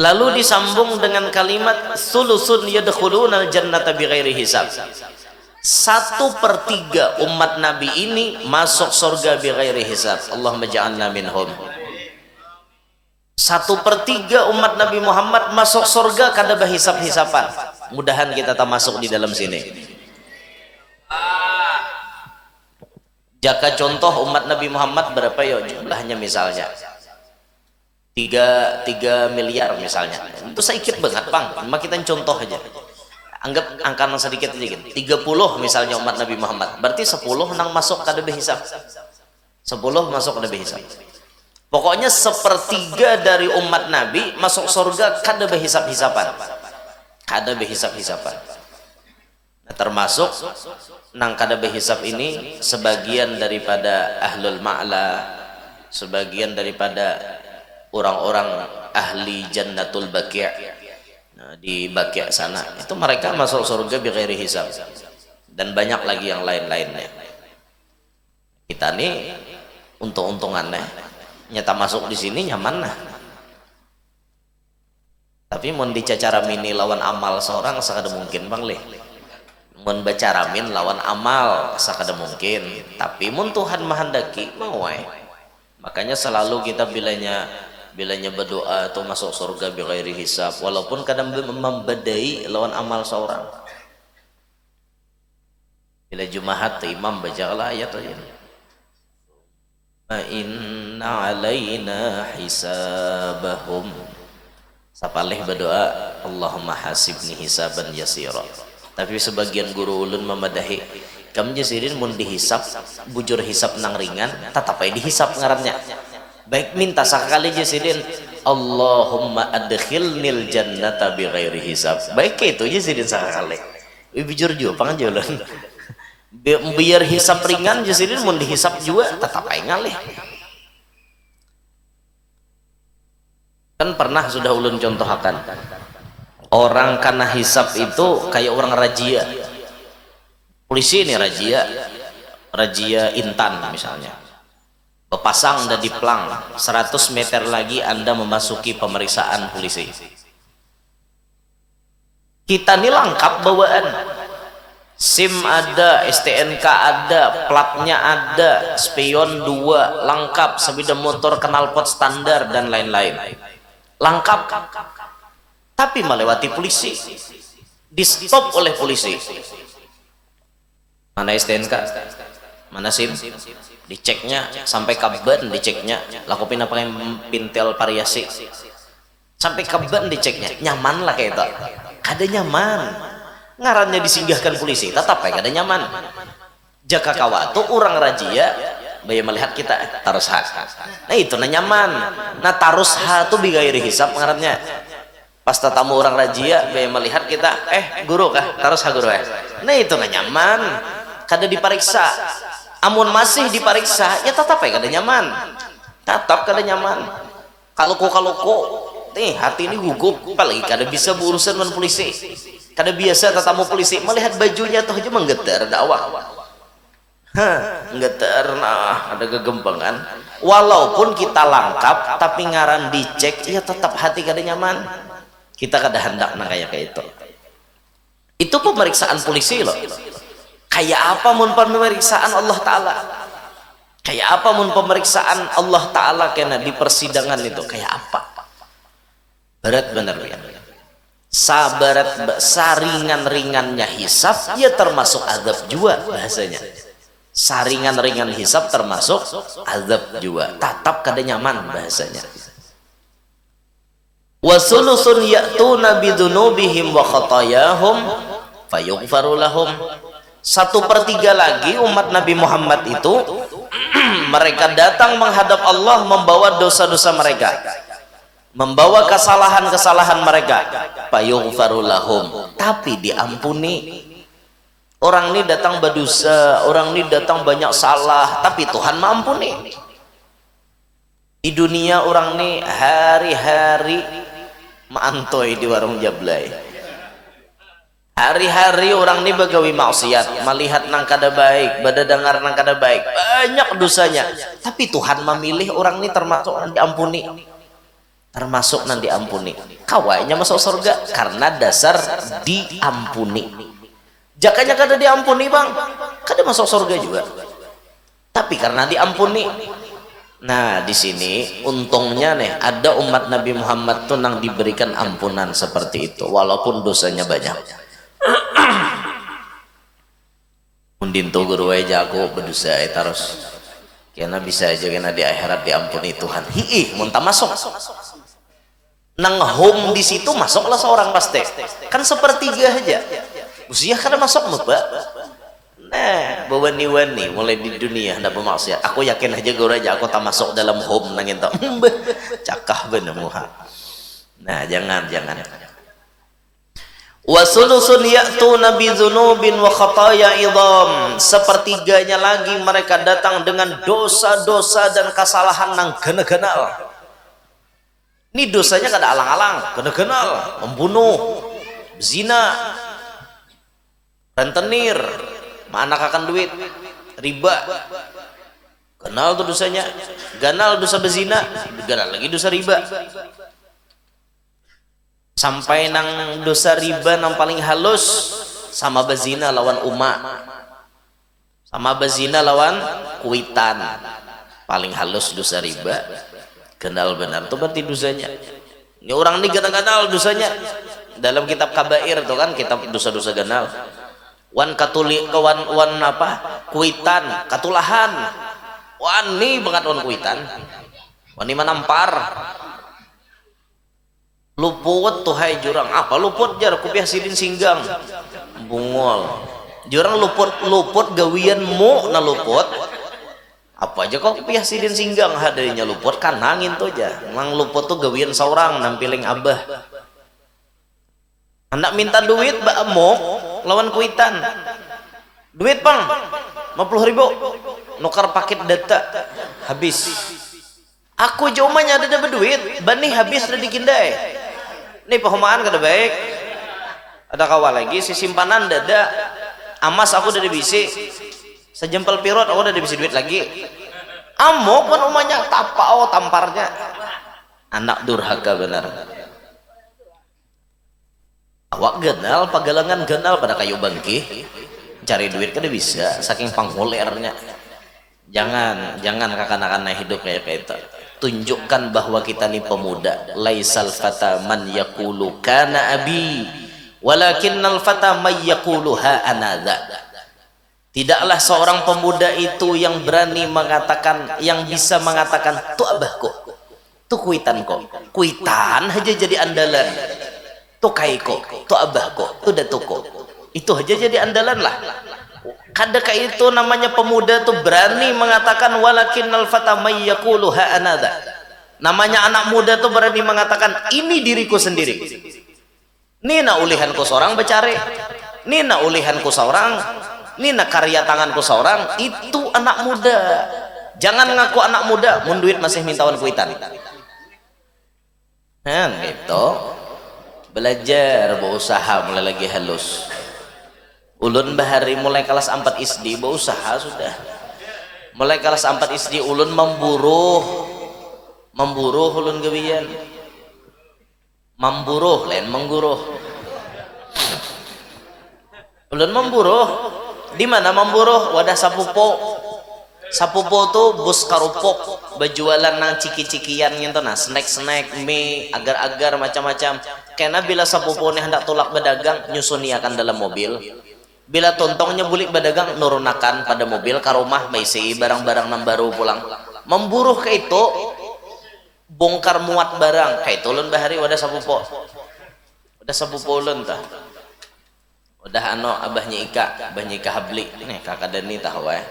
Lalu disambung dengan kalimat sulusun yadkhulunal jannata bighairi hisab. 1/3 umat Nabi ini masuk surga bighairi hisab. Allahumma ja'alna minhum. 1/3 umat Nabi Muhammad masuk surga kada berhisab-hisapan. Mudahan kita tak masuk di dalam sini. Jaka contoh umat Nabi Muhammad berapa ya jumlahnya misalnya 3 miliar misalnya, itu sedikit banget bang. Cuma kita contoh aja, anggap angka yang sedikit aja gitu. 30 misalnya umat Nabi Muhammad, berarti 10 nang masuk kada berhisab, 10 masuk kada berhisab. Pokoknya 1/3 dari umat Nabi masuk surga kada berhisab-hisapan, kada berhisab-hisapan. Nah, termasuk nang kada berhisab ini sebagian daripada ahlul ma'la, sebagian daripada orang-orang ahli jannatul baqi'. Nah, di baqi' sana itu mereka masuk surga bighairi hisab, dan banyak lagi yang lain-lainnya. Kita nih untung-untungannya nyata masuk di sini nyaman nah. Tapi mau dicacara mini lawan amal seorang sakada mungkin bang leh. Mun bacaramin lawan amal sakada mungkin, tapi mun Tuhan mahandaki mau wae. Makanya selalu kita bilanya berdoa atau masuk surga bighairi hisab, walaupun kadang membedai lawan amal seorang. Bila Jumaat imam bacalah ayat aja. Inna alaina hisabahum. Sapaleh berdoa Allahumma hasibni hisaban yasira. Tapi sebagian guru ulun memadahi kamu jasirin mun dihisap bujur hisap nang ringan tetap aja dihisap ngarannya. Baik minta sekali jasirin Allahumma adkhilnil jannata bighairi hisab. Baik itu jasirin sekali. Bujur juga pangan jalan. Biar hisap ringan jasirin mun dihisap juga tetap aja ngalih. Kan pernah sudah ulun contohkan. Orang karena hisap itu kayak orang razia. Polisi ini razia Intan misalnya. Bepasang dan diplang 100 meter lagi Anda memasuki pemeriksaan polisi. Kita ini lengkap bawaan. SIM ada, STNK ada, platnya ada, spion 2 lengkap, sepeda motor knalpot standar dan lain-lain. Lengkap. Tapi melewati polisi, di stop oleh polisi. Mana STNK, mana SIM, diceknya sampai kaban, diceknya lakuin apa yang pintel variasi, sampai kaban diceknya, nyaman lah kayak itu. Ada nyaman, ngarannya disinggahkan polisi, tetap ya ada nyaman. Jaka kawa tuh orang razia, bayar melihat kita tarus hak. Nah itu nyaman. Nah tarus hak tuh bighairi hisab ngarannya. Pas tatamu orang razia bayar melihat kita guru kah tarus ha guru nah itu nyaman kada diperiksa. Amun masih diperiksa ya tetap kada nyaman, tetap kada nyaman. Kalau nih hati ini gugup, apalagi kada bisa berurusan dengan polisi, kada biasa tatamu polisi melihat bajunya tuh aja menggetar dakwah. Menggetar nah ada kegembangan. Walaupun kita lengkap tapi ngaran dicek ya tetap hati kada nyaman. Kita kada hendak kayak itu. Itu pemeriksaan polisi loh. Kayak apa mun pemeriksaan Allah Ta'ala? Kayak apa mun pemeriksaan Allah Ta'ala kena di persidangan itu? Kayak apa? Berat bener ya. Sabarat saringan-ringannya hisab ya termasuk azab juga bahasanya. Saringan-ringan hisab termasuk azab juga. Tatap kada nyaman bahasanya. Wasulusun ya'tuna bidunubihim wa khatayahum fayughfaru lahum. 1/3 lagi umat Nabi Muhammad itu mereka datang menghadap Allah membawa dosa-dosa mereka, membawa kesalahan-kesalahan mereka, fayughfaru lahum, tapi diampuni. Orang ini datang berdosa, orang ini datang banyak salah, tapi Tuhan mengampuni. Di dunia orang ini hari-hari maantoi di warung jablay, hari-hari orang ini begawi maksiat, melihat nang kada baik, badadengar nang kada baik, banyak dosanya, tapi Tuhan memilih orang ini termasuk nang diampuni, termasuk nang diampuni. Kawainya masuk surga karena dasar diampuni. Jakanya kada diampuni bang, kada masuk surga juga, tapi karena diampuni. Nah di sini untungnya nih ada umat Nabi Muhammad tuh nang diberikan ampunan seperti itu walaupun dosanya banyak. undin tuh guru aja aku berdosa terus karena bisa aja kena di akhirat diampuni Tuhan. Hiih muntah masuk nang home di situ masuklah seorang pasti kan sepertiga aja usia kada masuk mbak. Nah bewani-wani mulai di dunia hendak bermaksiat aku yakin aja guru aja aku tak masuk dalam home nangin tak cakah bener muha. Nah jangan wasulusun ya'tuna bi dzunubin wa khataya idham, sepertiganya lagi mereka datang dengan dosa-dosa dan kesalahan nang gana-ganal. Ini dosanya kada alang-alang, gana-ganal, membunuh, zina, rentenir, menanakakan duit, riba. Ganal tuh dosanya, ganal dosa bezina, ganal lagi dosa riba. Sampai nang dosa riba nang paling halus sama bezina lawan sama bezina lawan kuitan, paling halus dosa riba kenal benar tuh berarti dosanya. Ini orang ini ganal dosanya dalam kitab kabair tuh kan kitab dosa-dosa ganal wan katuli wan apa kuitan katulahan wani banget wan kuitan wani manampar luput tuh hai jurang apa luput jar kupiah sidin singgang bungol jurang luput gawian mu na luput apa aja kok kupiah sidin singgang hadarinya luput kan nangin tuh aja mang luput tuh gawian seorang nampiling abah hendak minta duit mbak mu lawan kuitan duit bang 50.000 nukar paket data habis aku jomanya ada dapat duit bani habis udah dikindai. Ini pehomaan kada baik ada kawal lagi si simpanan dada amas aku udah dibisi sejempel pirot aku udah dibisi duit lagi amok kan umanya tapau tamparnya anak durhaka benar awak ganal pagalangan ganal pada kayu bangki cari duit kada bisa saking panghulernya. Jangan kakan-kakan hidup kayak itu. Tunjukkan bahwa kita ini pemuda. Laisal fata man yaqulu kana abi walakinnal fata may yaqulu ha anadha. Tidaklah seorang pemuda itu yang berani mengatakan, yang bisa mengatakan tu abahku, tu kuitan kok, kuitan aja jadi andalan, tu kaiko, tu abahku, tu datuko, itu aja jadi andalan lah. Kadang itu namanya pemuda tuh berani mengatakan walakinnal fata may yaqulu ha anadha. Namanya anak muda tuh berani mengatakan ini diriku sendiri. Nina ulihanku seorang becari, nina ulihanku seorang, nina karya tanganku seorang. Itu anak muda. Jangan ngaku anak muda mun duit masih mintawan kuitan. Nah gitu. Belajar berusaha mulai lagi halus. Ulun bahari mulai kelas 4 SD berusaha sudah. Mulai kelas 4 SD ulun memburuh ulun gawian. Memburuh lain mengguruh. Ulun memburuh. Di mana memburuh? Wadah sapupo. Sapupo tuh bus karupok, berjualan nang ciki-cikian gitu nah, snack-snack, mie, agar-agar macam-macam. Karena bila sapupo nih hendak tolak berdagang, nyusuniakan dalam mobil. Bila tontongnya bulik berdagang nurunakan pada mobil ke rumah maisi barang-barang nang baru pulang memburuh ke itu bongkar muat barang kayak itu ulun bahari wadah sapupo ulun tah udah abahnya Ika habli nih kakak Dani tahu ya.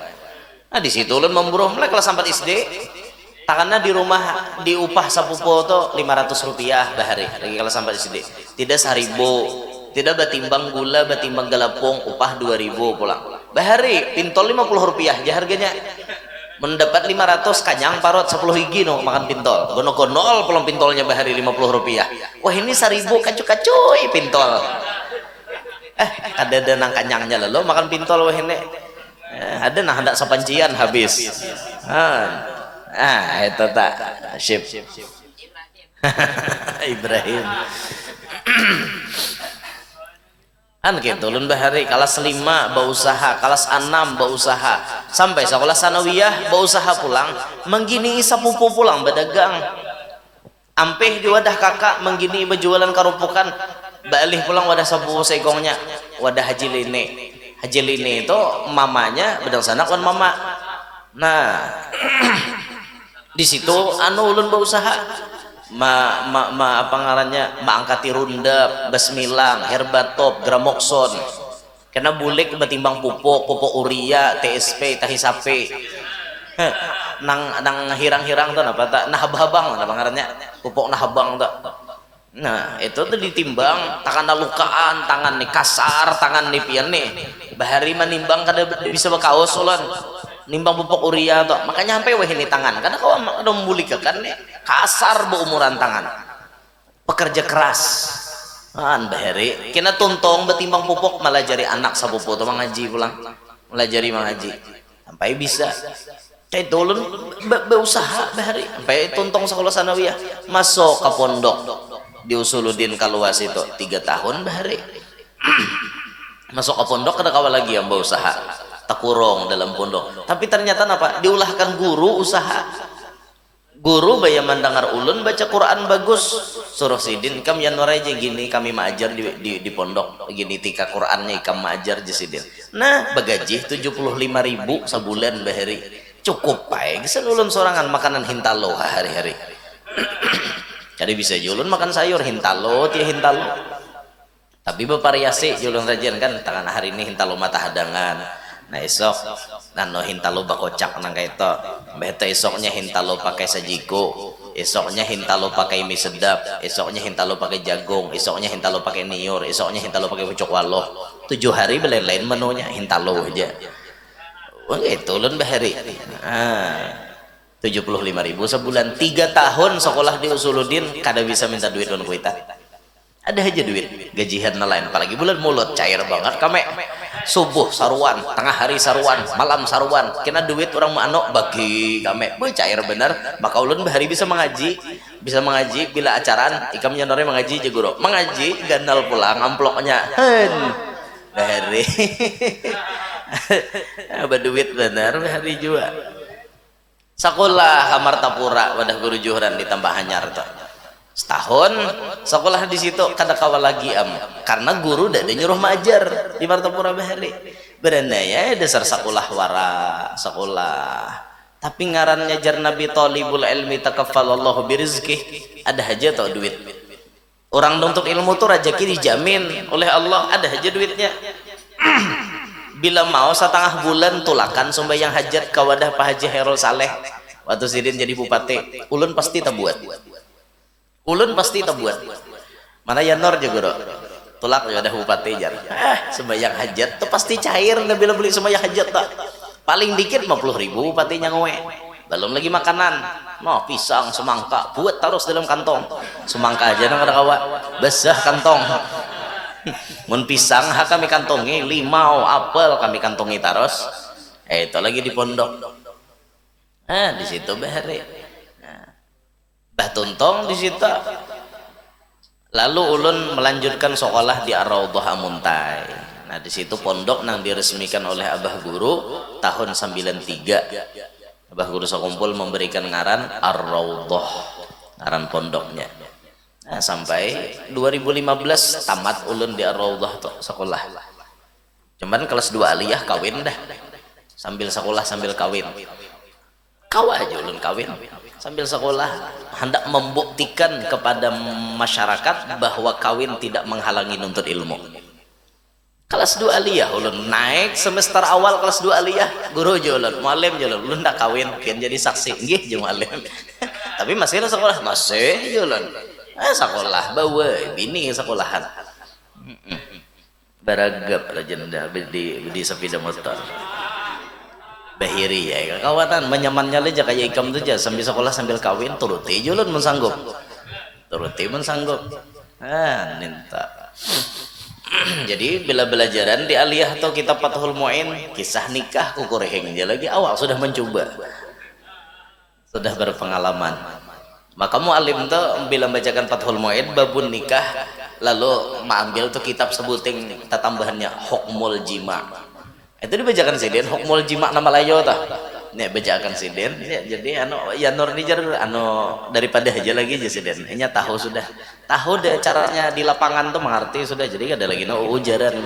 Nah di situ ulun memburuh mulai kelas 4 SD tangannya di rumah diupah sapupo tuh 500 rupiah bahari lagi kelas 4 SD tidak 1.000 tidak batimbang gula, batimbang galapung, upah 2.000 pulang. Bahari, pintol 50 rupiah, aja harganya. Mendapat 500, kanyang parot 10 higi no makan pintol. Gono-gonol pulang pintolnya bahari 50 rupiah. Wah ini 1.000 kacu-kacuy pintol. Ada nang kanyangnya lalu makan pintol wah ini. Ada nah hendak sapancian habis. Itu tak sip. Ibrahim. Kan gitu ulun bahari kelas 5 berusaha, kelas 6 berusaha, sampai sekolah sanawiyah berusaha pulang, menggini sapupu pulang berdagang. Ampih di wadah kakak menggini berjualan karupukan, balik pulang wadah sapupu segongnya, wadah haji lene. Haji Lini itu mamanya bedang sana kan mama. Nah, di situ anu ulun berusaha apa ngarannya angkati rundap, basmilang, herbatop, gramokson. Karena bulik betimbang pupuk uria, TSP, tahisape. nang hirang-hirang tuh apa tak nahabang apa ngarannya pupuk nahabang tuh. Nah itu tuh ditimbang tangan lukaan, tangan nih kasar, tangan nih pian nih bahari menimbang kada bisa bakaos ulan nimbang pupuk uria tuh, makanya sampai weh ini tangan karena kau ada membulik kan nih kasar umuran tangan pekerja keras bahari kena tuntong betimbang pupuk malah jari anak sapupu tuh mengaji pulang malah jari mengaji sampai bisa kayak dolun berusaha bahari sampai tuntong sekolah sanawiyah masuk ke pondok di Usuluddin Kaluas itu 3 tahun bahari masuk ke pondok kada kawal lagi yang berusaha takurong dalam pondok tapi ternyata apa diulahkan guru usaha guru baya mandangar ulun baca Quran bagus suruh sidin kam yanwar aja gini kami maajar di pondok gini tika Qurannya ikam maajar di sidin nah bagaji 75.000 sebulan bahari cukup baik geus ulun sorangan makanan hintalo hari-hari jadi bisa julun makan sayur hintalo tia hintalo tapi bervariasi julun rajian kan tangan hari ini hintalo mata hadangan nah esok nano hintalo bakocak nang kayak itu beta esoknya hintalo pakai sajiko esoknya hintalo pakai mie sedap esoknya hintalo pakai jagung esoknya hintalo pakai niur esoknya hintalo pakai pucuk waloh 7 hari belain-lain menunya hintalo aja wah itu ulun bahari 75.000 sebulan 3 tahun sekolah di Usuluddin kada bisa minta duit ulun kuita ada aja duit gajian lain apalagi bulan mulut cair banget kami subuh saruan tengah hari saruan malam saruan kena duit orang manok bagi kami cair bener maka ulun bahari bisa mengaji bila acaraan ikam nyanore mengaji je guru mengaji gandal pulang amploknya bahari berduit bener bahari juga sekolah Hamartapura wadah guru juhran ditambah hanyar tuh setahun sekolah di situ kada kawal lagi karena guru dah nyuruh maajar di Martapura bahari beranda ya dasar sekolah wara sekolah tapi ngarannya jar Nabi talibul ilmi takaffalallahu birizqih ada aja tau duit orang untuk ilmu tuh rezeki dijamin oleh Allah ada aja duitnya bila mau setengah bulan tulakan sembahyang hajat ke wadah Pak Haji Herul Saleh waktu sidin jadi bupati ulun pasti terbuat mana yanor juga bro tulak ya ada bupati jar sembahyang hajat tuh pasti cair bila beli sembahyang hajat tak paling dikit 50.000 bupatinya ngowe belum lagi makanan no pisang semangka buat taruh dalam kantong semangka aja nang ada kawa basah kantong mun pisang kami kantongi limau apel kami kantongi taros itu lagi di pondok di situ bahari bah tuntong di situ lalu ulun melanjutkan sekolah di Ar-Raudhah Amuntai nah di situ pondok nang diresmikan oleh Abah Guru tahun 93 Abah Guru Sakumpul memberikan ngaran Ar-Raudhah ngaran pondoknya nah, sampai 2015 tamat ulun di Ar-Raudhah tuh sekolah cuman kelas 2 aliyah kawin dah sambil sekolah sambil kawin aja ulun kawin sambil sekolah hendak membuktikan kepada masyarakat bahwa kawin tidak menghalangi nuntut ilmu kelas 2 aliyah ulun naik semester awal kelas 2 aliyah guru ulun mualim ulun dah kawin kian jadi saksi nggih jeung mualim tapi masih sekolah masih ulun sekolah bawa bini sekolahan beragap legenda di sepeda motor bahiri ya kawatan menyamannya aja kayak ikam tuh aja sambil sekolah sambil kawin turuti julun mensanggup ninta jadi bila belajaran di aliyah atau kitab Fathul Muin kisah nikah kukureheng dia lagi awal sudah mencoba sudah berpengalaman maka mu'alim tuh bila membacakan Fathul Muin babun nikah lalu mengambil tuh kitab sebuting tambahannya hukmul jima itu dibacakan sidin hukmul jima nama layo tah nih bacakan sidin ya, jadi yanur nijar daripada aja lagi aja sidin hanya tahu deh caranya di lapangan tuh mengerti sudah jadi ada lagi ujaran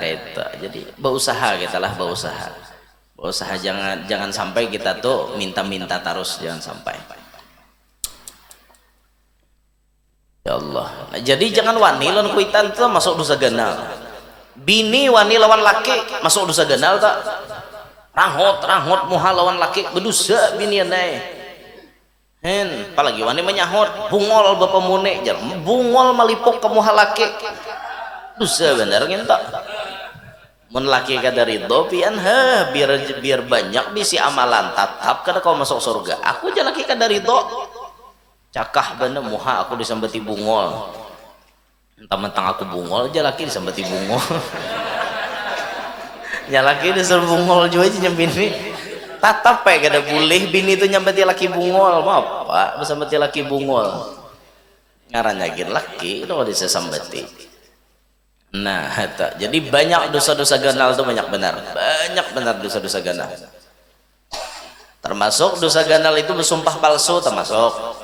kayak itu. Jadi berusaha kita lah, berusaha jangan sampai kita tuh minta-minta terus, jangan sampai. Ya Allah. Nah, jadi jangan wani lawan kuitan tuh masuk dosa ganal. Bini wani lawan laki masuk dosa ganal tak? Ranghot muha lawan laki berdosa bini aneh. Apalagi wani menyahot bungol bapak mune, jangan bungol malipok ke muha laki. Dosa bener ngentak. Mun laki kada ridho pian biar banyak bisi amalan tatap kada kau masuk surga. Aku aja laki kada ridho. Cakah bener muha aku disambeti bungol. Mentang-mentang aku bungol aja laki disambeti bungol. Ya laki disuruh bungol juga aja nyambini. Tatap kada boleh bini itu nyambeti laki bungol. Maaf Pak, disambeti laki bungol. Ngarannya gin laki itu bisa sambeti. Nah, jadi banyak dosa-dosa ganal itu banyak benar dosa-dosa ganal. Termasuk dosa ganal itu bersumpah palsu, termasuk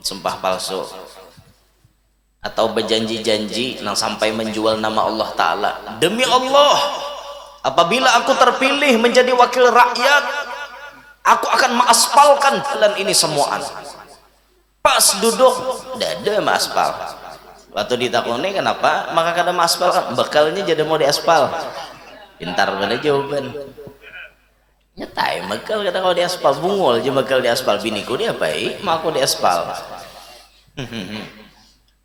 sumpah palsu atau berjanji-janji yang sampai menjual nama Allah Ta'ala. Demi Allah, apabila aku terpilih menjadi wakil rakyat, aku akan mengaspalkan jalan ini semuaan. Pas duduk, dada mengaspal. Waktu ditakoni kenapa maka kada aspal, bekalnya jadi mau diaspal. Pintar mana jawaban. Nyetai bekal kata kau diaspal, bungol aja bekal diaspal. Biniku dia baik mak aku diaspal.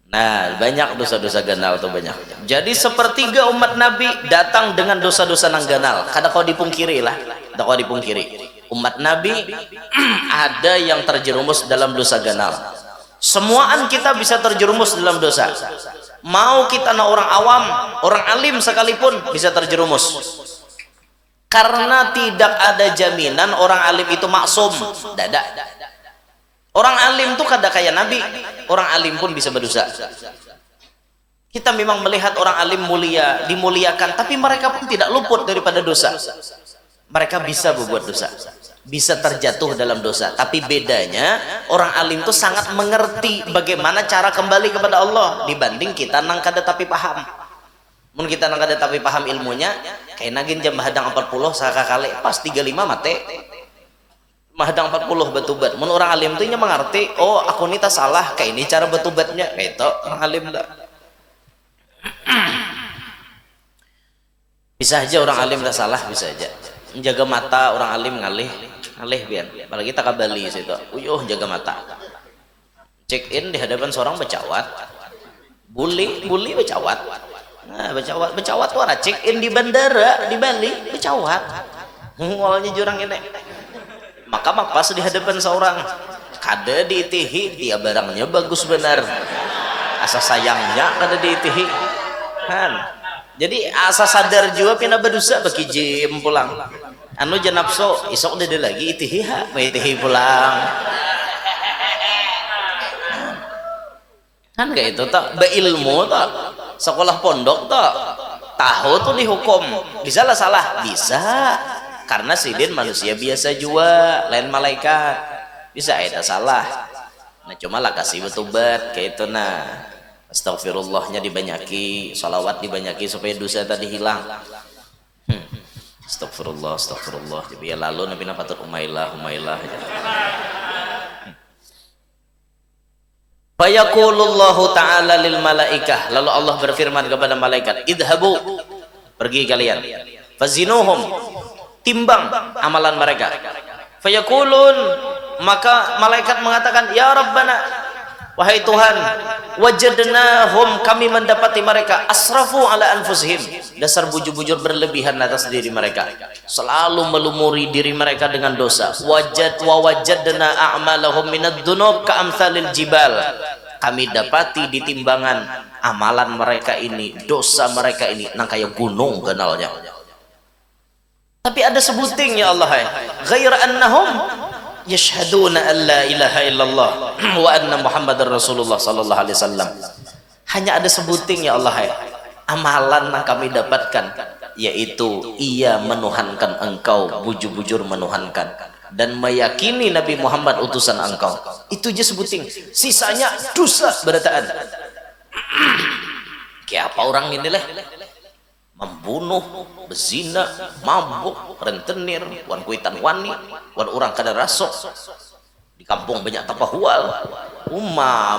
Nah banyak dosa-dosa ganal tuh banyak. Jadi sepertiga umat Nabi datang dengan dosa-dosa nang ganal. Kada kau dipungkiri lah, kada kau dipungkiri. Umat Nabi ada yang terjerumus dalam dosa ganal. Semuaan kita bisa terjerumus dalam dosa. Mau kita orang awam, orang alim sekalipun bisa terjerumus. Karena tidak ada jaminan orang alim itu maksum. Dada. Orang alim itu kada kayak Nabi. Orang alim pun bisa berdosa. Kita memang melihat orang alim mulia, dimuliakan, tapi mereka pun tidak luput daripada dosa. Mereka bisa berbuat dosa, bisa terjatuh dalam dosa, tapi bedanya orang alim itu sangat mengerti bagaimana cara kembali kepada Allah dibanding kita nang kada tapi paham. Mun kita nang kada tapi paham ilmunya, kayak nagin jam hadang 40 sakakali pas 35 mate. Mahadang 40 betubat. Mun orang alim itu nya mengerti, oh aku nita salah, kayak ini cara betubatnya, kayak itu orang alim dah. Bisa aja orang alim dah salah, bisa aja. Jaga mata orang alim ngalih biar apalagi tak kabali situ jaga mata, check in di hadapan seorang becawat, bully becawat. Nah becawat tuh ada check in di bandara di Bali becawat ngolnya jurang ini, maka pas di hadapan seorang kada diitihi, dia barangnya bagus benar, asa sayangnya kada diitihi kan. Jadi asa sadar juga pina berdosa bagi jim pulang. Anu janapso isok dede lagi itihi pulang. Kan kayak itu tak beilmu tak sekolah pondok tak tahu tuh dihukum bisa lah salah bisa karena sidin manusia biasa juga lain malaikat bisa ada salah. Nah cuma lah kasih betubat kayak itu nah. Astagfirullahnya dibanyaki, salawat dibanyaki supaya dosa tadi hilang. Astagfirullah. Jadi ya lalu Nabi patut umailah. Fayaqulullahu ta'ala lil malaikah, lalu Allah berfirman kepada malaikat, idhabu, pergi kalian, fazinuhum, timbang amalan mereka. Fayaqulun, maka malaikat mengatakan, ya Rabbana, wahai Tuhan, wajadnahum, kami mendapati mereka asrafu ala anfusihim, dasar bujur-bujur berlebihan atas diri mereka, selalu melumuri diri mereka dengan dosa. Wajadna a'malahum minad dunub ka'amthalil jibal, kami dapati di timbangan amalan mereka ini, dosa mereka ini nang kayak gunung kenalnya. Tapi ada sebuting ya Allah, ghaira annahum yashhaduna an la ilaha illallah wa anna muhammadar rasulullah sallallahu alaihi wasallam. Hanya ada sebuting ya Allah, amalan yang kami dapatkan, yaitu ia menuhankan engkau, bujur-bujur menuhankan, dan meyakini Nabi Muhammad utusan engkau. Itu aja sebuting, sisanya dosa berataan. Kayak apa orang ini lah, membunuh, bezina, mabuk, rentenir, wan kuitan wani, wan orang kada rasok. Di kampung banyak tapahual,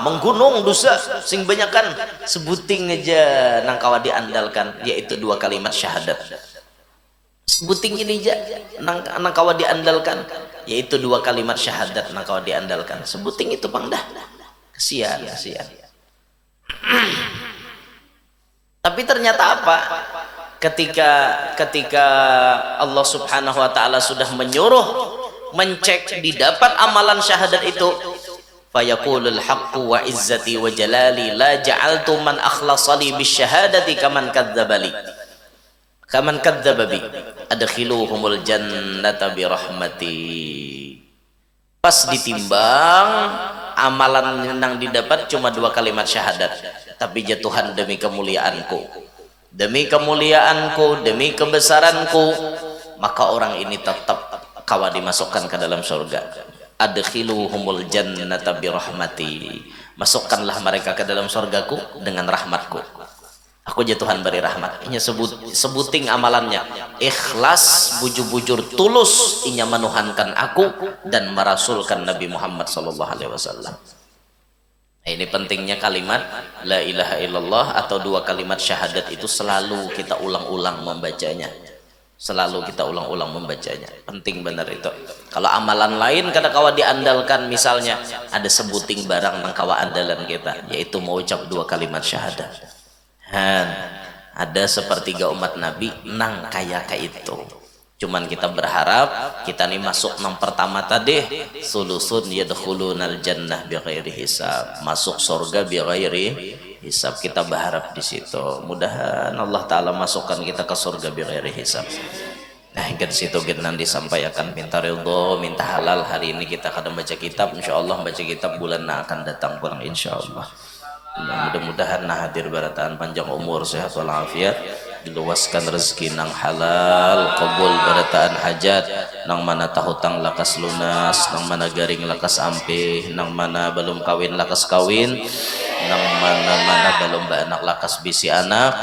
menggunung dosa sing banyakan sebuting aja nang kawa diandalkan, yaitu dua kalimat syahadat. Sebuting ini aja nang kawa diandalkan, yaitu dua kalimat syahadat nang kawa diandalkan. Sebuting itu pangdah. Kesian. Tapi ternyata apa? Ketika Allah Subhanahu wa taala sudah menyuruh mencek didapat amalan syahadat itu, fayaqulul haqqu wa izzati wa jalali la ja'altu man akhlasali bisyahadati kaman kadzdabali adkhiluhumul jannata bi rahmati. Pas ditimbang amalan yang didapat cuma dua kalimat syahadat, tapi ya Tuhan, demi kemuliaanku, demi kebesaranku, maka orang ini tetap kawa dimasukkan ke dalam surga. Adkhiluhumul jannata bi rahmati, masukkanlah mereka ke dalam surgaku dengan rahmatku. Aku ya Tuhan beri rahmat. Inya sebuting amalannya ikhlas, bujur-bujur tulus inya menuhankan aku dan merasulkan Nabi Muhammad sallallahu alaihi wasallam. Ini pentingnya kalimat la ilaha illallah atau dua kalimat syahadat itu selalu kita ulang-ulang membacanya. Penting benar itu. Kalau amalan lain kada kawa diandalkan, misalnya ada sebuting barang nang kawa andalan kita, yaitu mengucap dua kalimat syahadat. Ada sepertiga umat Nabi nang kayak itu. Cuman kita berharap kita nih masuk nang pertama tadi, sulusun yadkhulunal jannah bighairi hisab, masuk surga bighairi hisab. Kita berharap di situ. Mudahan Allah taala masukkan kita ke surga bighairi hisab. Nah, hingga situ kita nanti disampaikan minta ridho, minta halal. Hari ini kita akan baca kitab, insyaallah baca kitab bulan yang akan datang kurang insyaallah. Mudah-mudahan nah hadir barataan panjang umur, sehat walafiat, diluaskan rezeki nang halal, qabul barataan hajat, nang mana tahutang lakas lunas, nang mana garing lakas ampih, nang mana belum kawin lakas kawin, nang mana belum anak lakas bisi anak,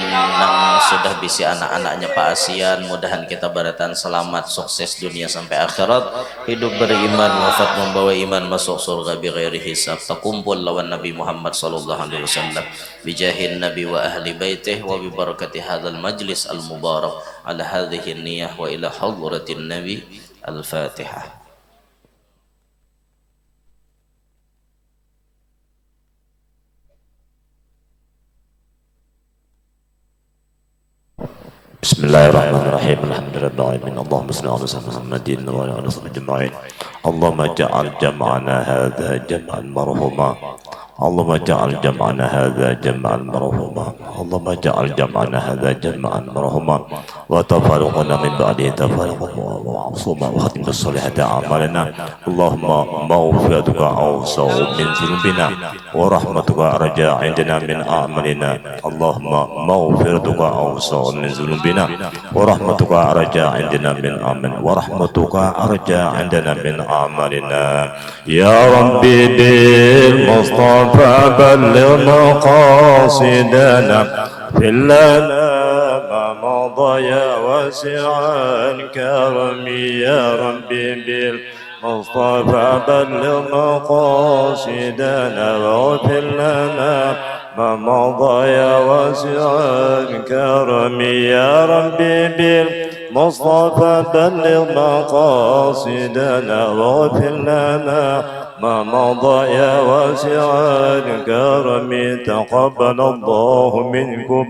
nang sudah bisi anak-anaknya Pak Asian. Mudahan kita barataan selamat, sukses dunia sampai akhirat, hidup beriman, wafat membawa iman, masuk surga bighairi hisab, terkumpul lawan Nabi Muhammad sallallahu alaihi wasallam bijahin nabi wa ahli baitih wa bi barakati hadzal majlis al mubarak ala hadhihi niyyah wa ila hadratin nabi. Al-Fatihah. Bismillahirrahmanirrahim. Alhamdulillahirabbil alamin. Allahumma shalli ala Muhammadin wa ala alihi ajma'in. Allahumma ja'al jam'ana hadza jam'an marhuma. Allahumma ja'al jam'ana hadza jam'an marhuma. Allahumma ja'al jam'ana hadza jam'an marhuma wa tafarraqna min ba'dihi tafarraqan ma'suma wa khatim bis-solihati a'malana. Allahumma maghfiratuka awsa'u min dhunubina wa rahmatuka arja 'indana min a'malina. Allahumma maghfiratuka awsa'u min dhunubina wa rahmatuka arja 'indana min a'malina wa rahmatuka arja 'indana min a'malina. Ya Rabbi bil Mustafa فبلغ مقاصدنا في الأنام مضى يا واسع الكرم. يا ربي بالمصطفى بلغ مقاصدنا واغفر لنا ما مضى يا واسع الكرم. يا ربي بالمصطفى بلغ مقاصدنا واغفر لنا ما مضى يا واسع الكرم. تقبل الله منكم